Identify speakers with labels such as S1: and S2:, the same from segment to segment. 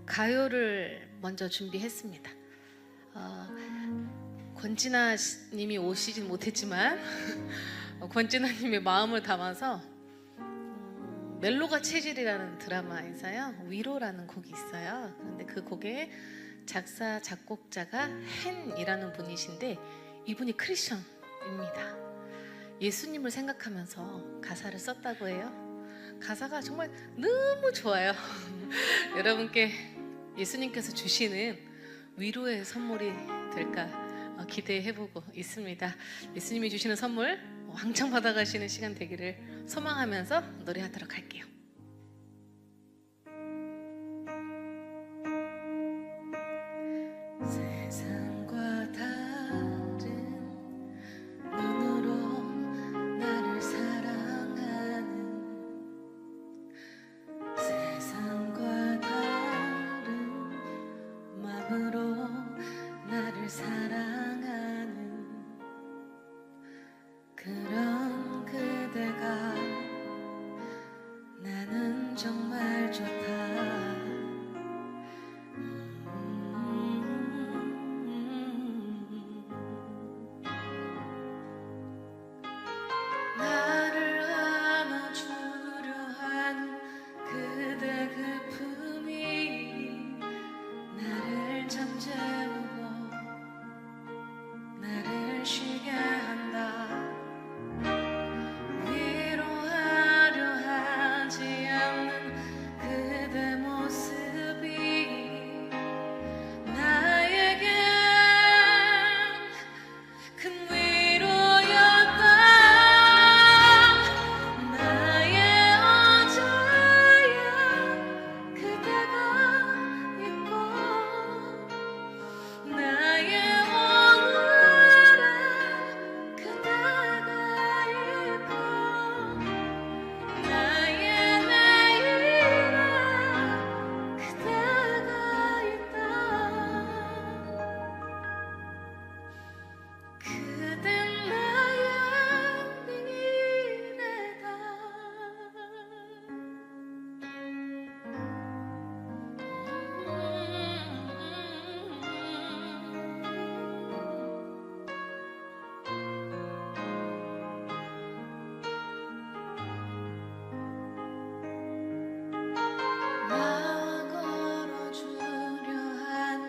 S1: 가요를 먼저 준비했습니다. 권진아 님이 오시진 못했지만 권진아 님의 마음을 담아서 멜로가 체질이라는 드라마에서요 위로라는 곡이 있어요. 그런데 그 곡의 작사 작곡자가 헨이라는 분이신데 이분이 크리스천입니다. 예수님을 생각하면서 가사를 썼다고 해요. 가사가 정말 너무 좋아요. 여러분께 예수님께서 주시는 위로의 선물이 될까 기대해보고 있습니다. 예수님이 주시는 선물 왕창 받아가시는 시간 되기를 소망하면서 노래하도록 할게요. 세상과 다른 눈으로 나를 사랑하는, 세상과 다른 마음으로 나를 사랑하는 그런 그대가 나는 정말 좋다. 나를 안아주려 하는 그대 그 품이 나를 잠재우고 나를 쉬게 한다. 위로하려 하지 않는 그대 모습이 나에겐 큰 위로였다. 나의 어제야 그대가 있고 나의 오늘에 그대가 있고 나의 내일에 그대가 있다. 그댄 나의 미래다. 나와 걸어주려 하는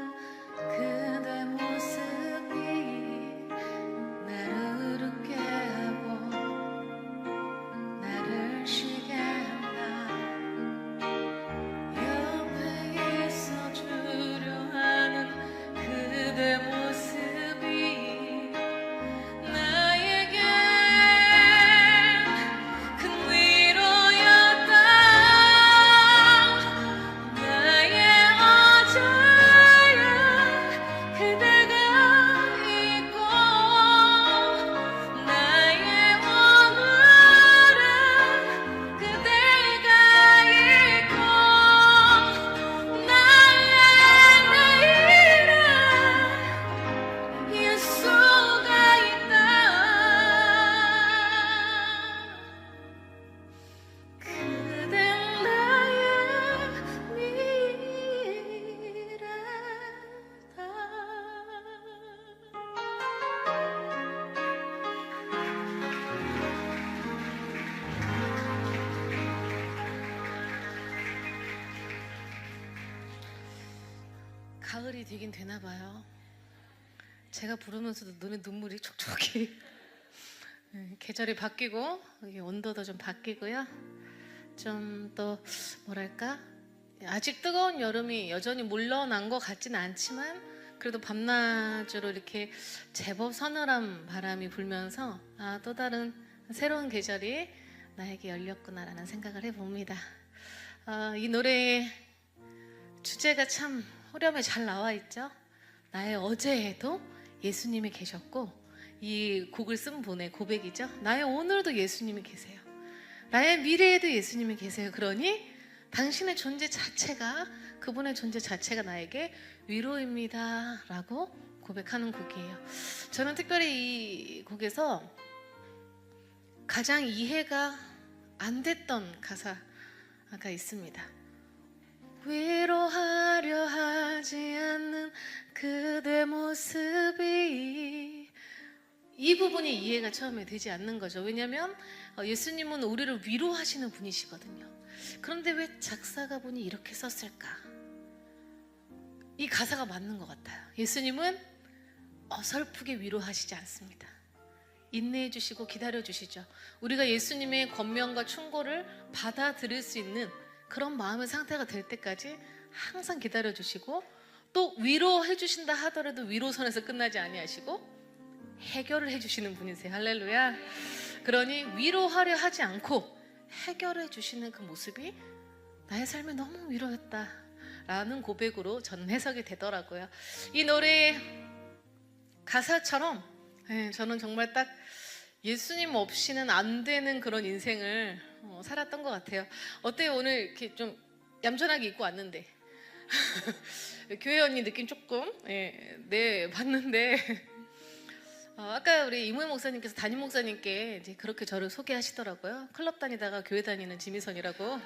S1: 그대 모습이 나를 웃게 하고 나를 쉬게 한다. 옆에 있어주려 하는 그대 모습이 나에겐 큰 위로였다. 나의 어제야 그대가 있고 나의 오늘에 그대가 있고 나의 내일에 예수가 있다. 그댄 나의 미래다. 가을이 되긴 되나 봐요. 제가 부르면서도 눈에 눈물이 촉촉히 계절이 바뀌고 이게 온도도 좀 바뀌고요. 좀 또 뭐랄까 아직 뜨거운 여름이 여전히 물러난 것 같지는 않지만 그래도 밤낮으로 이렇게 제법 서늘한 바람이 불면서 또 다른 새로운 계절이 나에게 열렸구나라는 생각을 해봅니다. 이 노래의 주제가 참 후렴에 잘 나와 있죠. 나의 어제에도 예수님이 계셨고, 이 곡을 쓴 분의 고백이죠. 나의 오늘도 예수님이 계세요. 나의 미래에도 예수님이 계세요. 그러니 당신의 존재 자체가, 그분의 존재 자체가 나에게 위로입니다 라고 고백하는 곡이에요. 저는 특별히 이 곡에서 가장 이해가 안 됐던 가사가 있습니다. 위로하려 부분이 이해가 처음에 되지 않는 거죠. 왜냐하면 예수님은 우리를 위로하시는 분이시거든요. 그런데 왜 작사가분이 이렇게 썼을까? 이 가사가 맞는 것 같아요. 예수님은 어설프게 위로하시지 않습니다. 인내해 주시고 기다려 주시죠. 우리가 예수님의 권면과 충고를 받아들일 수 있는 그런 마음의 상태가 될 때까지 항상 기다려 주시고, 또 위로해 주신다 하더라도 위로선에서 끝나지 아니하시고 해결을 해주시는 분이세요. 할렐루야. 그러니 위로하려 하지 않고 해결해 주시는 그 모습이 나의 삶에 너무 위로였다 라는 고백으로 저는 해석이 되더라고요. 이 노래의 가사처럼 저는 정말 딱 예수님 없이는 안 되는 그런 인생을 살았던 것 같아요. 어때요? 오늘 이렇게 좀 얌전하게 입고 왔는데 교회 언니 느낌 조금 봤는데 아까 우리 이무현 목사님께서 담임 목사님께 이제 그렇게 저를 소개하시더라고요. 클럽 다니다가 교회 다니는 지미선이라고.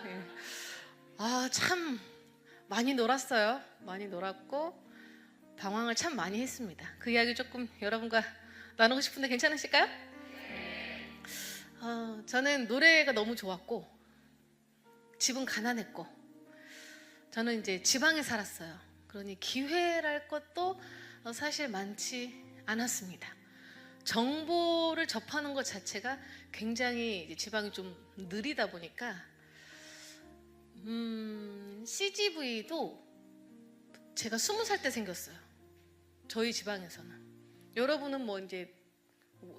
S1: 참 많이 놀았어요. 많이 놀았고 방황을 참 많이 했습니다. 그 이야기 조금 여러분과 나누고 싶은데 괜찮으실까요? 저는 노래가 너무 좋았고 집은 가난했고 저는 이제 지방에 살았어요. 그러니 기회랄 것도 사실 많지 않았습니다. 정보를 접하는 것 자체가 굉장히 이제 지방이 좀 느리다 보니까 CGV도 제가 20살 때 생겼어요. 저희 지방에서는. 여러분은 뭐 이제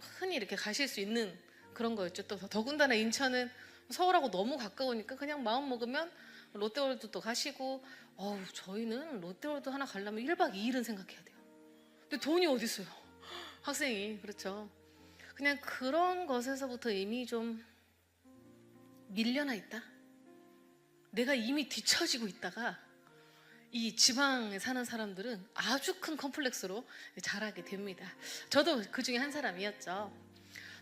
S1: 흔히 이렇게 가실 수 있는 그런 거였죠. 또 더군다나 인천은 서울하고 너무 가까우니까 그냥 마음 먹으면 롯데월드도 가시고, 저희는 롯데월드 하나 가려면 1박 2일은 생각해야 돼요. 근데 돈이 어디 있어요? 학생이. 그렇죠. 그냥 그런 것에서부터 이미 좀 밀려나 있다. 내가 이미 뒤처지고 있다가 이 지방에 사는 사람들은 아주 큰 컴플렉스로 자라게 됩니다. 저도 그 중에 한 사람이었죠.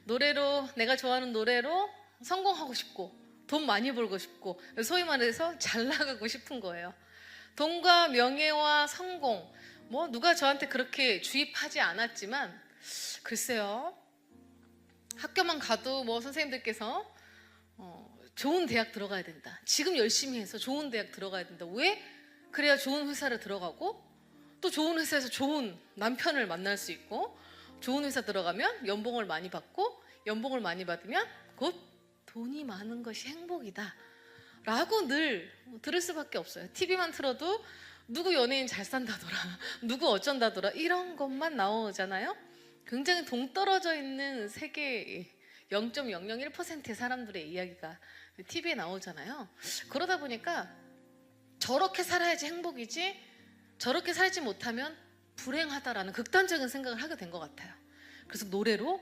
S1: 노래로, 내가 좋아하는 노래로 성공하고 싶고 돈 많이 벌고 싶고 소위 말해서 잘 나가고 싶은 거예요. 돈과 명예와 성공, 뭐 누가 저한테 그렇게 주입하지 않았지만 글쎄요, 학교만 가도 뭐 선생님들께서 좋은 대학 들어가야 된다, 지금 열심히 해서 좋은 대학 들어가야 된다. 왜? 그래야 좋은 회사를 들어가고 또 좋은 회사에서 좋은 남편을 만날 수 있고, 좋은 회사 들어가면 연봉을 많이 받고 연봉을 많이 받으면 곧 돈이 많은 것이 행복이다 라고 늘 들을 수밖에 없어요. TV만 틀어도 누구 연예인 잘 산다더라, 누구 어쩐다더라, 이런 것만 나오잖아요. 굉장히 동떨어져 있는 세계 0.001%의 사람들의 이야기가 TV에 나오잖아요. 그러다 보니까 저렇게 살아야지 행복이지 저렇게 살지 못하면 불행하다라는 극단적인 생각을 하게 된 것 같아요. 그래서 노래로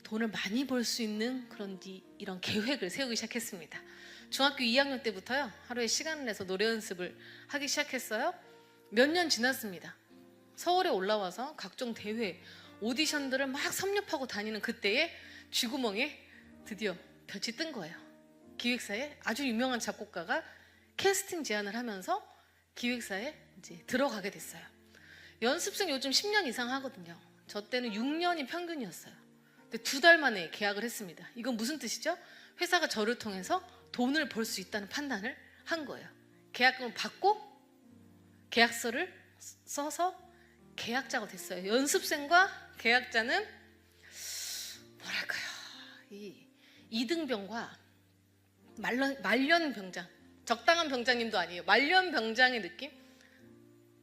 S1: 돈을 많이 벌 수 있는 그런 이런 계획을 세우기 시작했습니다. 중학교 2학년 때부터요, 하루에 시간을 내서 노래 연습을 하기 시작했어요. 몇 년 지났습니다. 서울에 올라와서 각종 대회, 오디션들을 막 섭렵하고 다니는 그때에 쥐구멍에 드디어 볕이 뜬 거예요. 기획사에 아주 유명한 작곡가가 캐스팅 제안을 하면서 기획사에 이제 들어가게 됐어요. 연습생 요즘 10년 이상 하거든요. 저 때는 6년이 평균이었어요. 근데 2달 만에 계약을 했습니다. 이건 무슨 뜻이죠? 회사가 저를 통해서 돈을 벌 수 있다는 판단을 한 거예요. 계약금을 받고 계약서를 써서 계약자가 됐어요. 연습생과 계약자는 뭐랄까요, 이 이등병과 말년병장, 적당한 병장님도 아니에요. 말년병장의 느낌?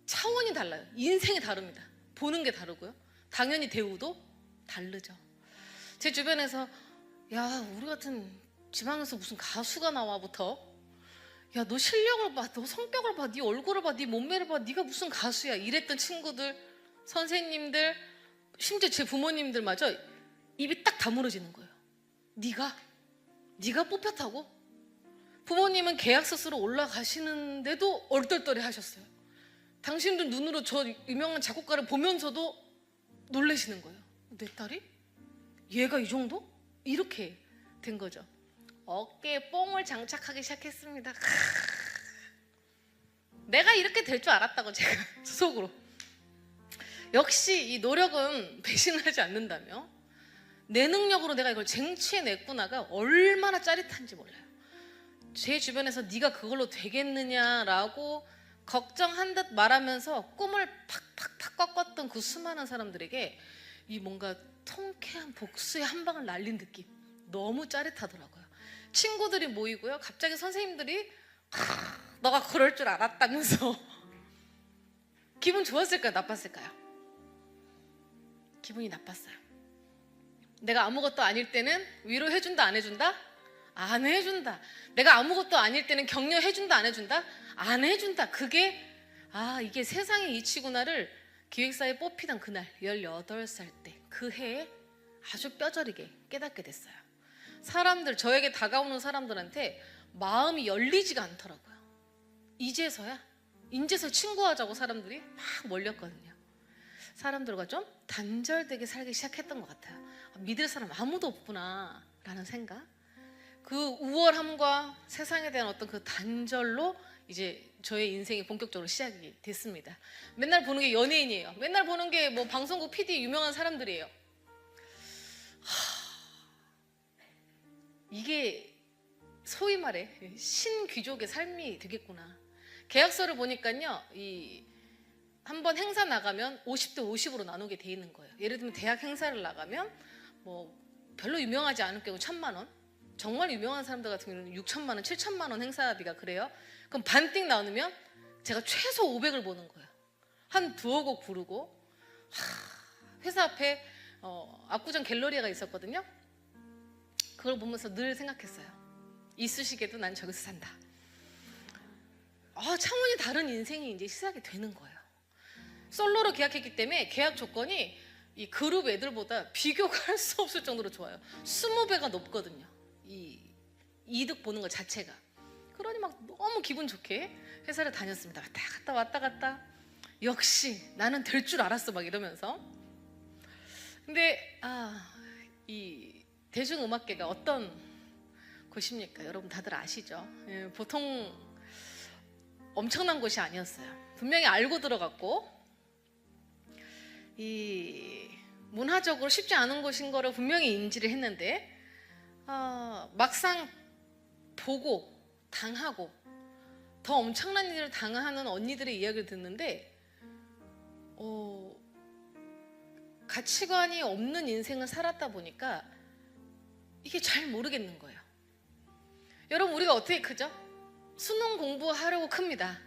S1: 차원이 달라요. 인생이 다릅니다. 보는 게 다르고요. 당연히 대우도 다르죠. 제 주변에서 야, 우리 같은 지방에서 무슨 가수가 나와부터 야, 너 실력을 봐, 너 성격을 봐, 네 얼굴을 봐, 네 몸매를 봐, 네가 무슨 가수야, 이랬던 친구들, 선생님들, 심지어 제 부모님들마저 입이 딱 다물어지는 거예요. 네가 뽑혔다고? 부모님은 계약서 쓰러 올라가시는데도 얼떨떨해 하셨어요. 당신들 눈으로 저 유명한 작곡가를 보면서도 놀라시는 거예요. 내 딸이? 얘가 이 정도? 이렇게 된 거죠. 어깨에 뽕을 장착하기 시작했습니다. 내가 이렇게 될 줄 알았다고 제가 속으로. 역시 이 노력은 배신하지 않는다며. 내 능력으로 내가 이걸 쟁취해냈구나가 얼마나 짜릿한지 몰라요. 제 주변에서 네가 그걸로 되겠느냐라고 걱정한 듯 말하면서 꿈을 팍팍팍 꺾었던 그 수많은 사람들에게 이 뭔가 통쾌한 복수의 한 방을 날린 느낌, 너무 짜릿하더라고요. 친구들이 모이고요, 갑자기 선생님들이 너가 그럴 줄 알았다면서 기분 좋았을까요? 나빴을까요? 기분이 나빴어요. 내가 아무것도 아닐 때는 위로해준다, 안 해준다? 안 해준다. 내가 아무것도 아닐 때는 격려해준다, 안 해준다? 안 해준다. 그게 이게 세상의 이치구나를 기획사에 뽑히던 그날 18살 때 그 해에 아주 뼈저리게 깨닫게 됐어요. 저에게 다가오는 사람들한테 마음이 열리지가 않더라고요. 이제서야 친구하자고 사람들이 막 몰렸거든요. 사람들과 좀 단절되게 살기 시작했던 것 같아요. 믿을 사람 아무도 없구나 라는 생각, 그 우월함과 세상에 대한 어떤 그 단절로 이제 저의 인생이 본격적으로 시작이 됐습니다. 맨날 보는 게 연예인이에요. 맨날 보는 게 뭐 방송국 PD 유명한 사람들이에요. 이게 소위 말해 신귀족의 삶이 되겠구나. 계약서를 보니까요, 한번 행사 나가면 50대 50으로 나누게 돼 있는 거예요. 예를 들면 대학 행사를 나가면 뭐 별로 유명하지 않을 경우 1,000만 원, 정말 유명한 사람들 같은 경우는 6천만 원, 7천만 원 행사비가 그래요. 그럼 반띵 나누면 제가 최소 500을 버는 거예요. 한 두어 곡 부르고, 회사 앞에 압구정 갤러리아가 있었거든요. 그걸 보면서 늘 생각했어요. 이쑤시개도 난 저기서 산다. 차원이 다른 인생이 이제 시작이 되는 거예요. 솔로로 계약했기 때문에 계약 조건이 이 그룹 애들보다 비교가 할 수 없을 정도로 좋아요. 20배가 높거든요. 이 이득 보는 것 자체가. 그러니 막 너무 기분 좋게 회사를 다녔습니다. 왔다 갔다. 역시 나는 될 줄 알았어 막 이러면서. 근데 이 대중음악계가 어떤 곳입니까? 여러분 다들 아시죠? 보통 엄청난 곳이 아니었어요. 분명히 알고 들어갔고, 이 문화적으로 쉽지 않은 곳인 거를 분명히 인지를 했는데, 막상 보고 당하고 더 엄청난 일을 당하는 언니들의 이야기를 듣는데, 가치관이 없는 인생을 살았다 보니까 이게 잘 모르겠는 거예요. 여러분, 우리가 어떻게 크죠? 수능 공부하려고 큽니다.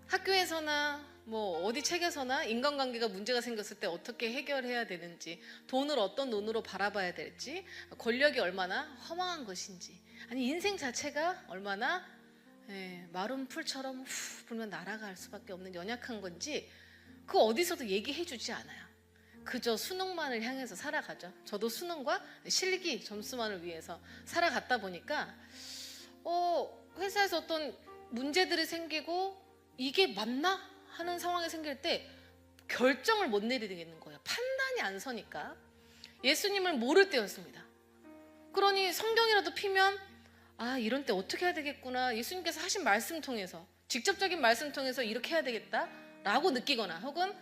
S1: 학교에서나 뭐 어디 책에서나 인간관계가 문제가 생겼을 때 어떻게 해결해야 되는지, 돈을 어떤 눈으로 바라봐야 될지, 권력이 얼마나 허망한 것인지, 아니 인생 자체가 얼마나 마른 풀처럼 후 불면 날아갈 수밖에 없는 연약한 건지 그 어디서도 얘기해 주지 않아요. 그저 수능만을 향해서 살아가죠. 저도 수능과 실기 점수만을 위해서 살아갔다 보니까 회사에서 어떤 문제들이 생기고 이게 맞나 하는 상황이 생길 때 결정을 못 내리겠는 거예요. 판단이 안 서니까. 예수님을 모를 때였습니다. 그러니 성경이라도 피면 이런 때 어떻게 해야 되겠구나, 예수님께서 하신 말씀 통해서, 직접적인 말씀 통해서 이렇게 해야 되겠다 라고 느끼거나, 혹은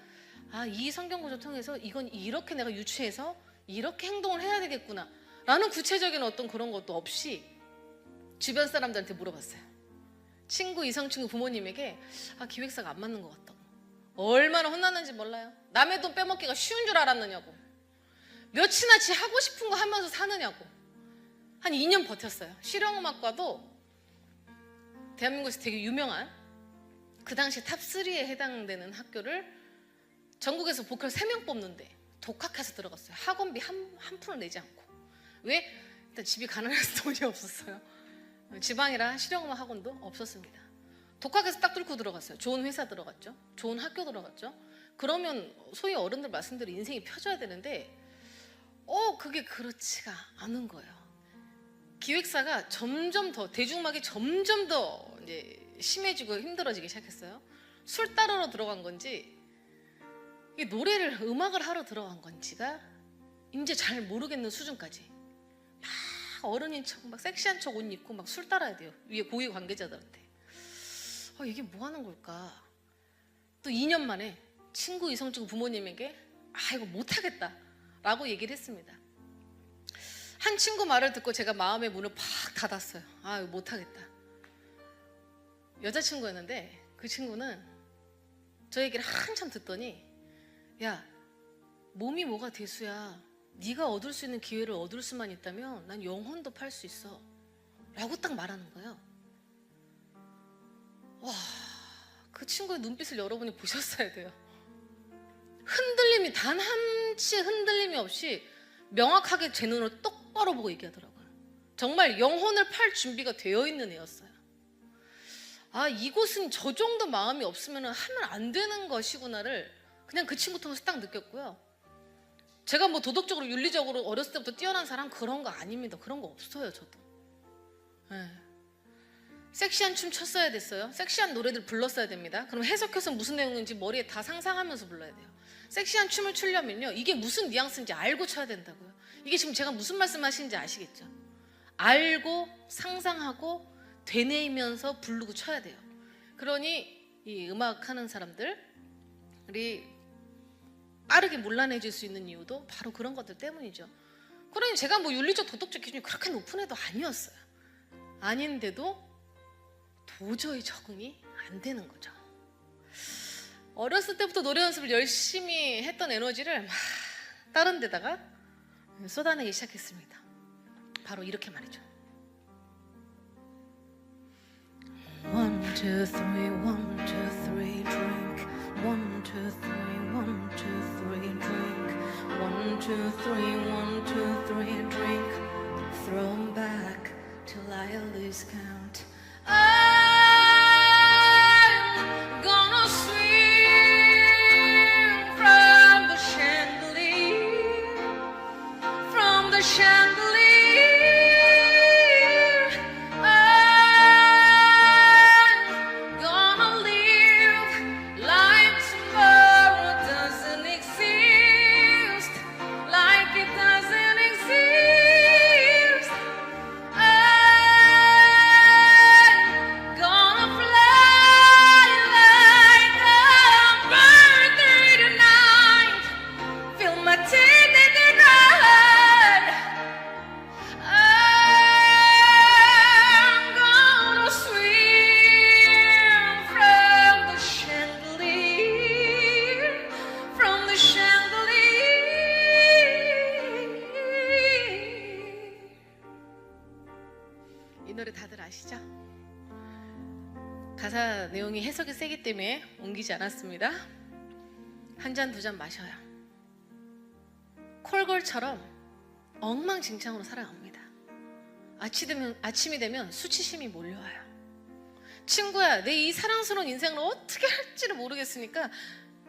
S1: 이 성경 구절 통해서 이건 이렇게 내가 유추해서 이렇게 행동을 해야 되겠구나 라는 구체적인 어떤 그런 것도 없이 주변 사람들한테 물어봤어요. 친구, 이성친구, 부모님에게 기획사가 안 맞는 것 같다고. 얼마나 혼났는지 몰라요. 남의 돈 빼먹기가 쉬운 줄 알았느냐고, 몇이나 지 하고 싶은 거 하면서 사느냐고. 한 2년 버텼어요. 실용음악과도 대한민국에서 되게 유명한, 그 당시 탑3에 해당되는 학교를 전국에서 보컬 3명 뽑는데 독학해서 들어갔어요. 학원비 한 푼을 내지 않고. 왜? 일단 집이 가난해서 돈이 없었어요. 지방이라 실용음악 학원도 없었습니다. 독학해서 딱 뚫고 들어갔어요. 좋은 회사 들어갔죠. 좋은 학교 들어갔죠. 그러면 소위 어른들 말씀대로 인생이 펴져야 되는데 그게 그렇지가 않은 거예요. 기획사가 점점 더, 대중음악이 점점 더 이제 심해지고 힘들어지기 시작했어요. 술 따르러 들어간 건지, 이게 노래를, 음악을 하러 들어간 건지가 이제 잘 모르겠는 수준까지. 막 어른인 척, 막 섹시한 척 옷 입고 막 술 따라야 돼요. 위에 고위 관계자들한테. 이게 뭐 하는 걸까? 또 2년 만에 친구, 이성친구, 부모님에게 이거 못하겠다 라고 얘기를 했습니다. 한 친구 말을 듣고 제가 마음의 문을 팍 닫았어요. 아, 못하겠다. 여자친구였는데 그 친구는 저 얘기를 한참 듣더니, 야, 몸이 뭐가 대수야. 네가 얻을 수 있는 기회를 얻을 수만 있다면 난 영혼도 팔 수 있어 라고 딱 말하는 거예요. 와, 그 친구의 눈빛을 여러분이 보셨어야 돼요. 흔들림이, 단 한치의 흔들림이 없이 명확하게 제 눈으로 똑바로 보고 얘기하더라고요. 정말 영혼을 팔 준비가 되어 있는 애였어요. 아, 이곳은 저 정도 마음이 없으면 하면 안 되는 것이구나를 그냥 그 친구 통해서 딱 느꼈고요. 제가 뭐 도덕적으로 윤리적으로 어렸을 때부터 뛰어난 사람 그런 거 아닙니다. 그런 거 없어요. 저도. 네. 섹시한 춤 췄어야 됐어요. 섹시한 노래들 불렀어야 됩니다. 그럼 해석해서 무슨 내용인지 머리에 다 상상하면서 불러야 돼요. 섹시한 춤을 추려면요, 이게 무슨 뉘앙스인지 알고 춰야 된다고요. 이게 지금 제가 무슨 말씀하시는지 아시겠죠? 알고 상상하고 되뇌이면서 부르고 춰야 돼요. 그러니 이 음악하는 사람들이 빠르게 물러내질 수 있는 이유도 바로 그런 것들 때문이죠. 그러니 제가 뭐 윤리적 도덕적 기준이 그렇게 높은 애도 아니었어요. 아닌데도 도저히 적응이 안 되는 거죠. 어렸을 때부터 노래 연습을 열심히 했던 에너지를 막 다른 데다가 쏟아내기 시작했습니다. 바로 이렇게 말이죠. 1, 2, 3, 1, 2, 3, drink. 1, 2, 3, 1, 2, 3, drink. 1, 2, 3, 1, 2, 3, drink. Throw 'em back till I lose count. I'm gonna swing from the chandelier, from the chandelier. I'm gonna live like tomorrow doesn't exist, like it doesn't exist. I'm gonna fly like a bird tonight, feel my teeth in the ground. I'm gonna swim from the chandelier, from the chandelier. 이 노래 다들 아시죠? 가사 내용이 해석이 세기 때문에 옮기지 않았습니다. 한 잔, 두 잔 마셔요. 콜걸처럼 엉망진창으로 살아갑니다. 아침이 되면 수치심이 몰려와요. 친구야, 내 이 사랑스러운 인생을 어떻게 할지를 모르겠으니까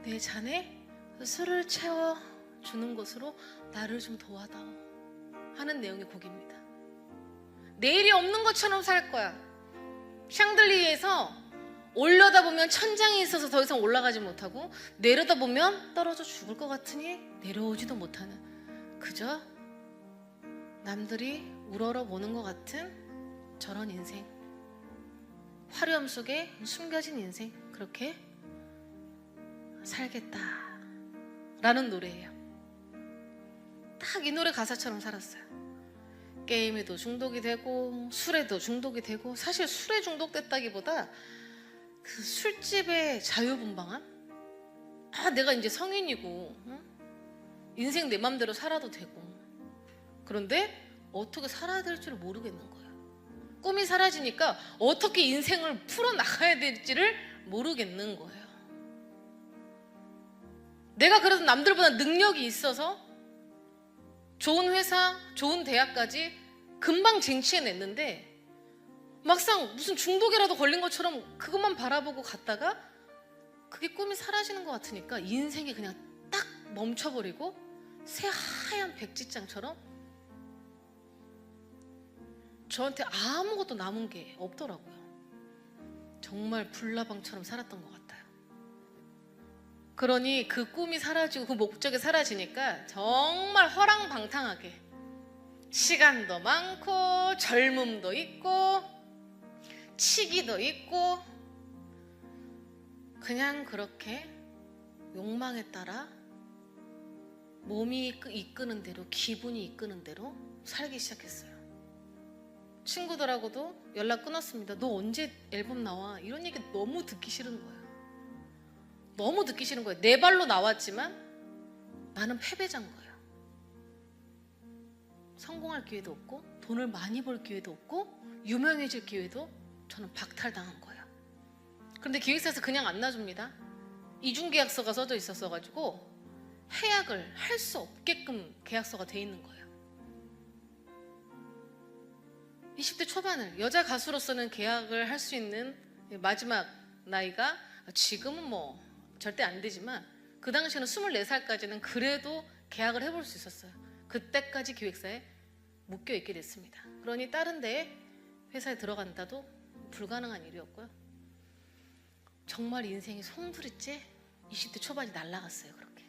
S1: 내 잔에 술을 채워주는 것으로 나를 좀 도와다오 하는 내용의 곡입니다. 내일이 없는 것처럼 살 거야. 샹들리에서 올려다보면 천장이 있어서 더 이상 올라가지 못하고, 내려다보면 떨어져 죽을 것 같으니 내려오지도 못하는, 그저 남들이 우러러보는 것 같은 저런 인생, 화려함 속에 숨겨진 인생, 그렇게 살겠다라는 노래예요. 딱 이 노래 가사처럼 살았어요. 게임에도 중독이 되고 술에도 중독이 되고, 사실 술에 중독됐다기보다 그 술집의 자유분방함? 아, 내가 이제 성인이고 인생 내 맘대로 살아도 되고, 그런데 어떻게 살아야 될지를 모르겠는 거예요. 꿈이 사라지니까 어떻게 인생을 풀어나가야 될지를 모르겠는 거예요. 내가 그래도 남들보다 능력이 있어서 좋은 회사, 좋은 대학까지 금방 쟁취해냈는데, 막상 무슨 중독이라도 걸린 것처럼 그것만 바라보고 갔다가 그게 꿈이 사라지는 것 같으니까 인생이 그냥 딱 멈춰버리고 새하얀 백지장처럼 저한테 아무것도 남은 게 없더라고요. 정말 불나방처럼 살았던 것 같아요. 그러니 그 꿈이 사라지고 그 목적이 사라지니까 정말 허랑방탕하게 시간도 많고 젊음도 있고 치기도 있고 그냥 그렇게 욕망에 따라 몸이 이끄는 대로, 기분이 이끄는 대로 살기 시작했어요. 친구들하고도 연락 끊었습니다. 너 언제 앨범 나와? 이런 얘기 너무 듣기 싫은 거예요. 너무 듣기 싫은 거예요. 내 발로 나왔지만 나는 패배자인 거예요. 성공할 기회도 없고, 돈을 많이 벌 기회도 없고, 유명해질 기회도 저는 박탈당한 거예요. 그런데 기획사에서 그냥 안 놔줍니다. 이중계약서가 써져 있었어가지고 해약을 할 수 없게끔 계약서가 돼 있는 거예요. 20대 초반을 여자 가수로서는 계약을 할 수 있는 마지막 나이가, 지금은 뭐 절대 안 되지만 그 당시에는 24살까지는 그래도 계약을 해볼 수 있었어요. 그때까지 기획사에 묶여 있게 됐습니다. 그러니 다른 데 회사에 들어간다도 불가능한 일이었고요. 정말 인생이 송두리째 20대 초반이 날아갔어요. 그렇게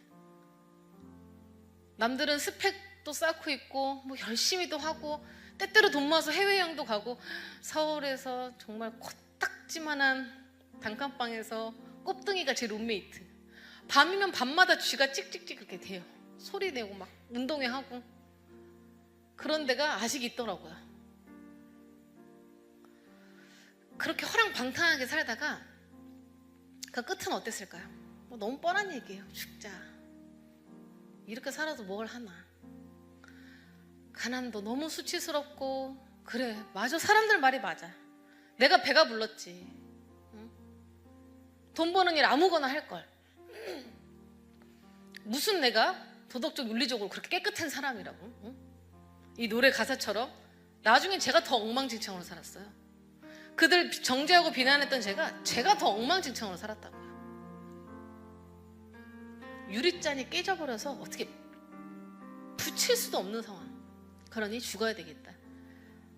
S1: 남들은 스펙도 쌓고 있고 뭐 열심히도 하고 때때로 돈 모아서 해외여행도 가고, 서울에서 정말 코딱지만한 단칸방에서 꼽등이가 제 룸메이트, 밤이면 밤마다 쥐가 찍찍찍 그렇게 돼요. 소리 내고 막 운동회 하고, 그런 데가 아직 있더라고요. 그렇게 허랑방탕하게 살다가 그 끝은 어땠을까요? 뭐 너무 뻔한 얘기예요. 죽자. 이렇게 살아도 뭘 하나. 가난도 너무 수치스럽고, 그래 맞아, 사람들 말이 맞아. 내가 배가 불렀지. 응? 돈 버는 일 아무거나 할걸. 무슨 내가 도덕적 윤리적으로 그렇게 깨끗한 사람이라고. 응? 이 노래 가사처럼 나중에 제가 더 엉망진창으로 살았어요. 그들 정죄하고 비난했던 제가 더 엉망진창으로 살았다고요. 유리잔이 깨져버려서 어떻게 붙일 수도 없는 상황. 그러니 죽어야 되겠다.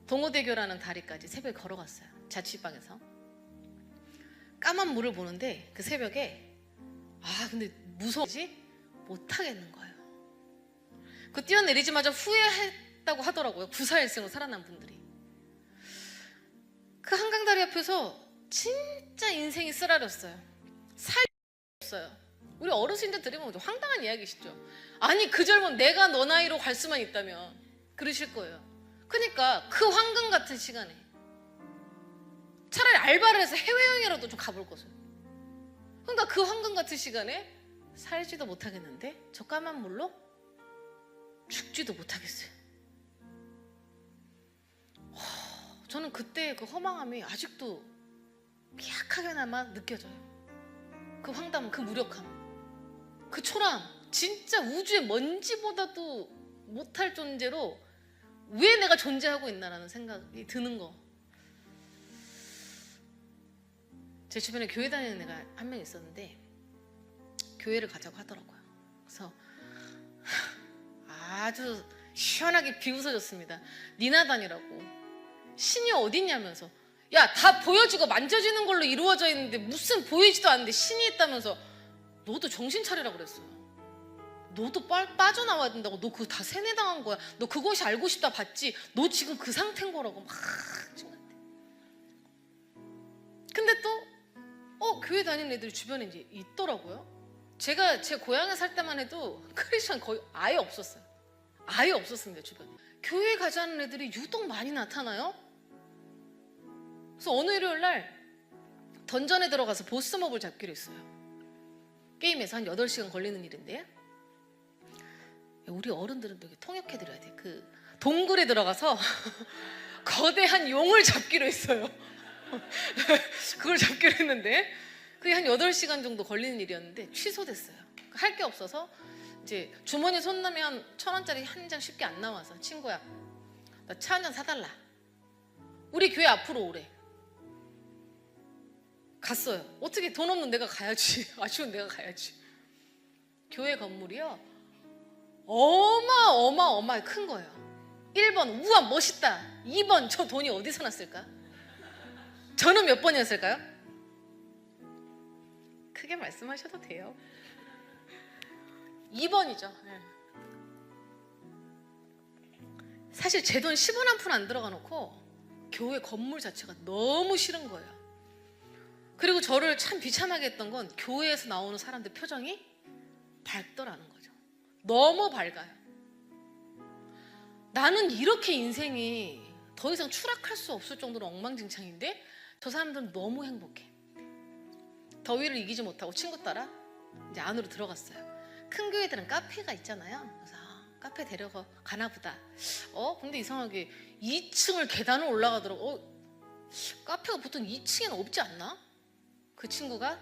S1: 동호대교라는 다리까지 새벽에 걸어갔어요. 자취방에서 까만 물을 보는데 그 새벽에 근데 무서워지 못하겠는 거예요. 그 뛰어내리자마자 후회했다고 하더라고요. 94일생으로 살아난 분들이. 그 한강다리 앞에서 진짜 인생이 쓰라렸어요. 살 없어요. 우리 어르신들 들으면 황당한 이야기시죠. 아니 그 젊은 내가 너 나이로 갈 수만 있다면 그러실 거예요. 그러니까 그 황금 같은 시간에 차라리 알바를 해서 해외여행이라도 좀 가볼 것을. 그러니까 그 황금 같은 시간에 살지도 못하겠는데 저 까만 물로 죽지도 못하겠어요. 저는 그때 그 허망함이 아직도 약하게나마 느껴져요. 그 황담, 그 무력함, 그 초라함, 진짜 우주의 먼지보다도 못할 존재로 왜 내가 존재하고 있나라는 생각이 드는 거. 제 주변에 교회 다니는 애가 한 명 있었는데 교회를 가자고 하더라고요. 그래서 아주 시원하게 비웃어줬습니다. 니나단이라고. 신이 어딨냐면서. 야, 다 보여지고 만져지는 걸로 이루어져 있는데 무슨 보이지도 않는데 신이 있다면서. 너도 정신 차리라고 그랬어요. 너도 빠져나와야 된다고. 너 그거 다 세뇌당한 거야. 너 그것이 알고 싶다 봤지. 너 지금 그 상태인 거라고 막 친구한테. 근데 또 교회 다니는 애들이 주변에 이제 있더라고요. 제가 제 고향에 살 때만 해도 크리스천 거의 아예 없었어요. 아예 없었습니다, 주변에. 교회 가자는 애들이 유독 많이 나타나요. 그래서 어느 일요일 날 던전에 들어가서 보스몹을 잡기로 했어요. 게임에서 한 8시간 걸리는 일인데, 우리 어른들은 되게 통역해드려야 돼. 그 동굴에 들어가서 거대한 용을 잡기로 했어요. 그걸 잡기로 했는데 그게 한 8시간 정도 걸리는 일이었는데 취소됐어요. 할 게 없어서 이제 주머니 손 넣으면 1,000원짜리 한 장 쉽게 안 나와서, 친구야 나 차 한 잔 사달라, 우리 교회 앞으로 오래. 갔어요. 어떻게 돈 없는 내가 가야지. 아쉬운 내가 가야지. 교회 건물이요 어마어마하게 큰 거예요. 1번 우와 멋있다. 2번 저 돈이 어디서 났을까? 저는 몇 번이었을까요? 크게 말씀하셔도 돼요. 2번이죠. 네. 사실 제 돈 10원 한 푼 안 들어가 놓고 교회 건물 자체가 너무 싫은 거예요. 그리고 저를 참 비참하게 했던 건 교회에서 나오는 사람들 표정이 밝더라는 거죠. 너무 밝아요. 나는 이렇게 인생이 더 이상 추락할 수 없을 정도로 엉망진창인데 저 사람들은 너무 행복해. 더위를 이기지 못하고 친구 따라 이제 안으로 들어갔어요. 큰 교회들은 카페가 있잖아요. 그래서 카페 데려가나 보다. 근데 이상하게 2층을 계단을 올라가더라고. 카페가 보통 2층에는 없지 않나? 그 친구가,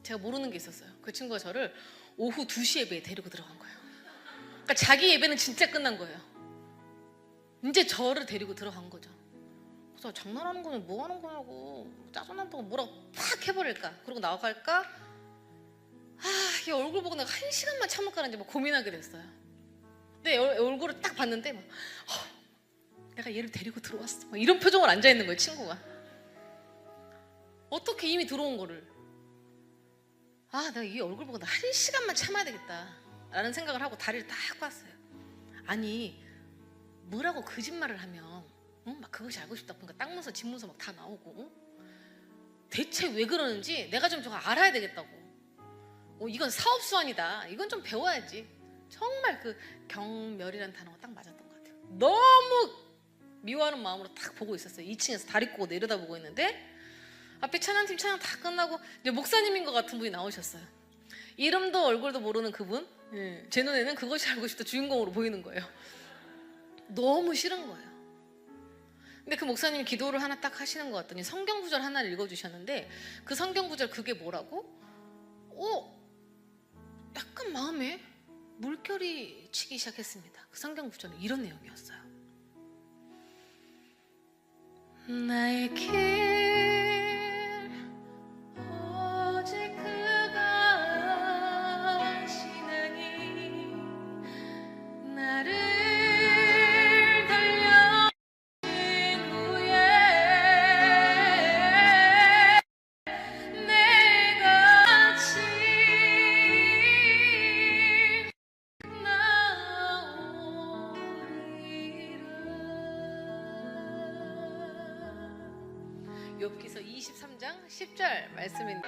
S1: 제가 모르는 게 있었어요. 그 친구가 저를 오후 2시 예배에 데리고 들어간 거예요. 그러니까 자기 예배는 진짜 끝난 거예요. 이제 저를 데리고 들어간 거죠. 그래서 장난하는 거면 뭐 하는 거냐고, 짜증난다고 뭐라고 팍 해버릴까, 그러고 나갈까, 이 얼굴 보고 내가 1시간만 참을까는지 막 고민하게 됐어요. 근데 얼굴을 딱 봤는데 막, 내가 얘를 데리고 들어왔어, 막 이런 표정으로 앉아있는 거예요, 친구가. 어떻게 이미 들어온 거를, 내가 이 얼굴 보고 나 1시간만 참아야 되겠다 라는 생각을 하고 다리를 딱 꽈어요. 아니, 뭐라고 거짓말을 하면 막 그것이 알고 싶다 보니까 땅 문서 집 문서 막 다 나오고, 대체 왜 그러는지 내가 좀 저거 알아야 되겠다고. 이건 사업수완이다, 이건 좀 배워야지. 정말 그 경멸이라는 단어가 딱 맞았던 것 같아요. 너무 미워하는 마음으로 딱 보고 있었어요. 2층에서 다리 꼬고 내려다보고 있는데 앞에 찬양팀 찬양 다 끝나고 이제 목사님인 것 같은 분이 나오셨어요. 이름도 얼굴도 모르는 그분, 제 눈에는 그것이 알고 싶다 주인공으로 보이는 거예요. 너무 싫은 거예요. 근데 그 목사님이 기도를 하나 딱 하시는 것 같더니 성경 구절 하나를 읽어주셨는데, 그 성경 구절 그게 뭐라고? 약간 마음에 물결이 치기 시작했습니다. 그 성경 구절은 이런 내용이었어요. 나의 길 오직 그가 아시느니, 나를 욥기서 23장 10절 말씀인데,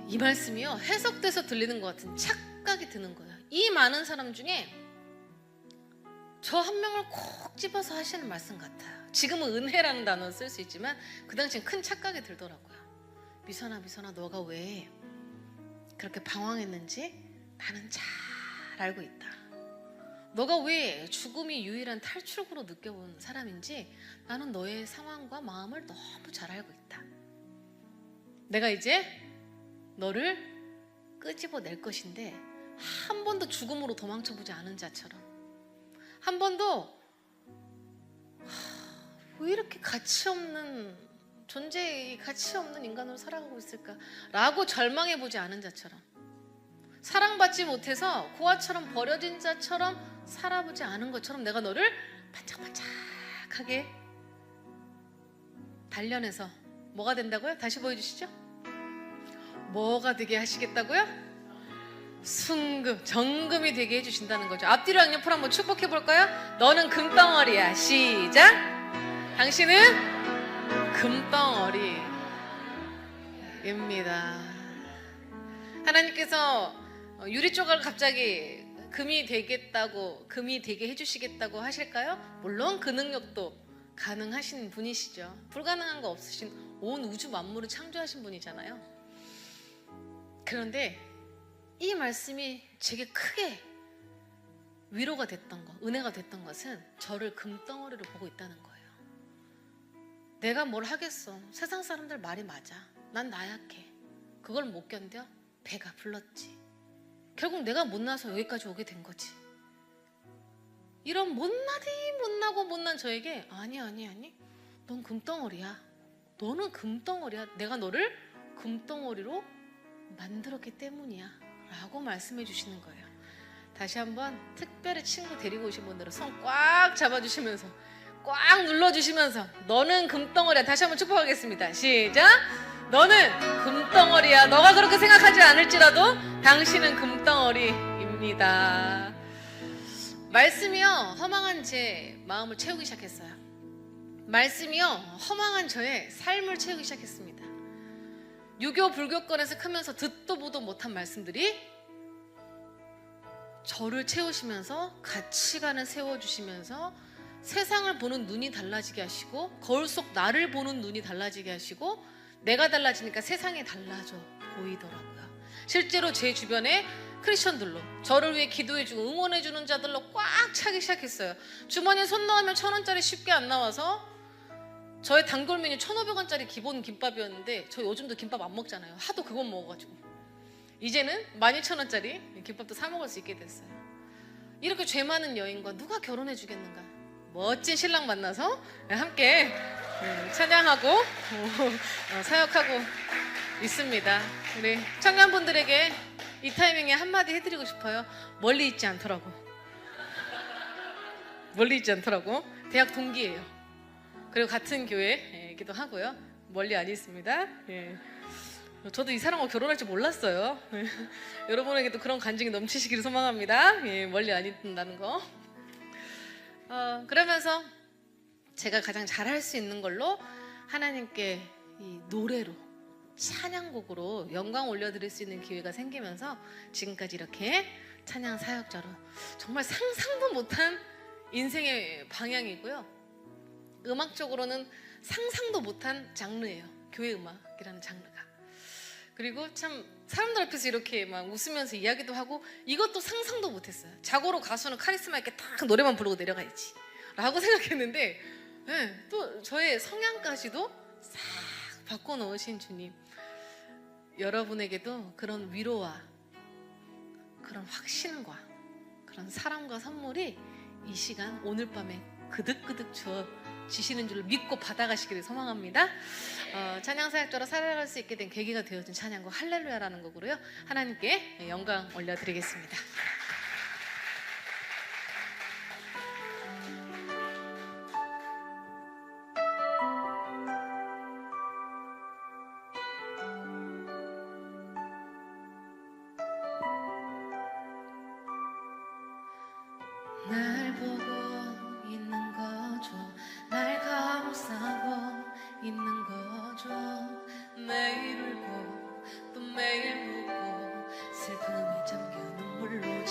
S1: 이 말씀이요, 해석돼서 들리는 것 같은 착각이 드는 거예요. 이 많은 사람 중에 저 한 명을 콕 집어서 하시는 말씀 같아요. 지금은 은혜라는 단어를 쓸 수 있지만 그 당시엔 큰 착각이 들더라고요. 미선아, 너가 왜 그렇게 방황했는지 나는 잘 알고 있다. 너가 왜 죽음이 유일한 탈출구로 느껴본 사람인지 나는 너의 상황과 마음을 너무 잘 알고 있다. 내가 이제 너를 끄집어낼 것인데, 한 번도 죽음으로 도망쳐보지 않은 자처럼, 한 번도 왜 이렇게 가치없는 존재의 가치없는 인간으로 살아가고 있을까 라고 절망해보지 않은 자처럼, 사랑받지 못해서 고아처럼 버려진 자처럼 살아보지 않은 것처럼 내가 너를 반짝반짝하게 단련해서 뭐가 된다고요? 다시 보여주시죠. 뭐가 되게 하시겠다고요? 순금, 정금이 되게 해주신다는 거죠. 앞뒤로 양옆으로 한번 축복해 볼까요? 너는 금덩어리야. 시작. 당신은 금덩어리입니다. 하나님께서 유리 조각을 갑자기 금이 되겠다고, 금이 되게 해주시겠다고 하실까요? 물론 그 능력도 가능하신 분이시죠. 불가능한 거 없으신, 온 우주 만물을 창조하신 분이잖아요. 그런데 이 말씀이 제게 크게 위로가 됐던 거, 은혜가 됐던 것은 저를 금덩어리로 보고 있다는 거예요. 내가 뭘 하겠어. 세상 사람들 말이 맞아. 난 나약해. 그걸 못 견뎌? 배가 불렀지. 결국 내가 못나서 여기까지 오게 된 거지. 이런 못나고 못난 저에게 아니 넌 금덩어리야. 너는 금덩어리야. 내가 너를 금덩어리로 만들었기 때문이야 라고 말씀해 주시는 거예요. 다시 한번 특별히 친구 데리고 오신 분들은 손 꽉 잡아주시면서, 꽉 눌러주시면서 너는 금덩어리야. 다시 한번 축복하겠습니다. 시작. 너는 금덩어리야. 너가 그렇게 생각하지 않을지라도 당신은 금덩어리입니다. 말씀이요, 허망한 제 마음을 채우기 시작했어요. 말씀이요 허망한 저의 삶을 채우기 시작했습니다. 유교 불교권에서 크면서 듣도 보도 못한 말씀들이 저를 채우시면서 가치관을 세워주시면서 세상을 보는 눈이 달라지게 하시고 거울 속 나를 보는 눈이 달라지게 하시고 내가 달라지니까 세상이 달라져 보이더라고요. 실제로 제 주변에 크리스천들로 저를 위해 기도해주고 응원해주는 자들로 꽉 차기 시작했어요. 주머니에 손 넣으면 1,000원짜리 쉽게 안 나와서 저의 단골 메뉴 1,500원짜리 기본 김밥이었는데 저 요즘도 김밥 안 먹잖아요. 하도 그건 먹어가지고 이제는 12,000원짜리 김밥도 사 먹을 수 있게 됐어요. 이렇게 죄 많은 여인과 누가 결혼해 주겠는가. 멋진 신랑 만나서 함께 찬양하고 사역하고 있습니다. 우리 청년분들에게 이 타이밍에 한마디 해드리고 싶어요. 멀리 있지 않더라고. 멀리 있지 않더라고. 대학 동기예요. 그리고 같은 교회이기도 하고요. 멀리 안 있습니다. 예. 저도 이 사람과 결혼할 줄 몰랐어요. 여러분에게도 그런 간증이 넘치시기를 소망합니다. 예, 멀리 안 있다는 거. 그러면서 제가 가장 잘할 수 있는 걸로 하나님께 이 노래로 찬양곡으로 영광 올려드릴 수 있는 기회가 생기면서 지금까지 이렇게 찬양 사역자로 정말 상상도 못한 인생의 방향이고요. 음악적으로는 상상도 못한 장르예요. 교회 음악이라는 장르가. 그리고 참 사람들 앞에서 이렇게 막 웃으면서 이야기도 하고 이것도 상상도 못했어요. 자고로 가수는 카리스마 있게 딱 노래만 부르고 내려가야지 라고 생각했는데 네, 또 저의 성향까지도 싹 바꿔놓으신 주님, 여러분에게도 그런 위로와 그런 확신과 그런 사랑과 선물이 이 시간 오늘 밤에 그득그득 주시는 줄 믿고 받아가시기를 소망합니다. 찬양 사역자로 살아갈 수 있게 된 계기가 되어준 찬양곡 할렐루야라는 곡으로요 하나님께 영광 올려드리겠습니다. 날 보고 있는 거죠. 날 감싸고 있는 거죠. 매일 울고 또 매일 웃고 슬픔에 잠겨 눈물로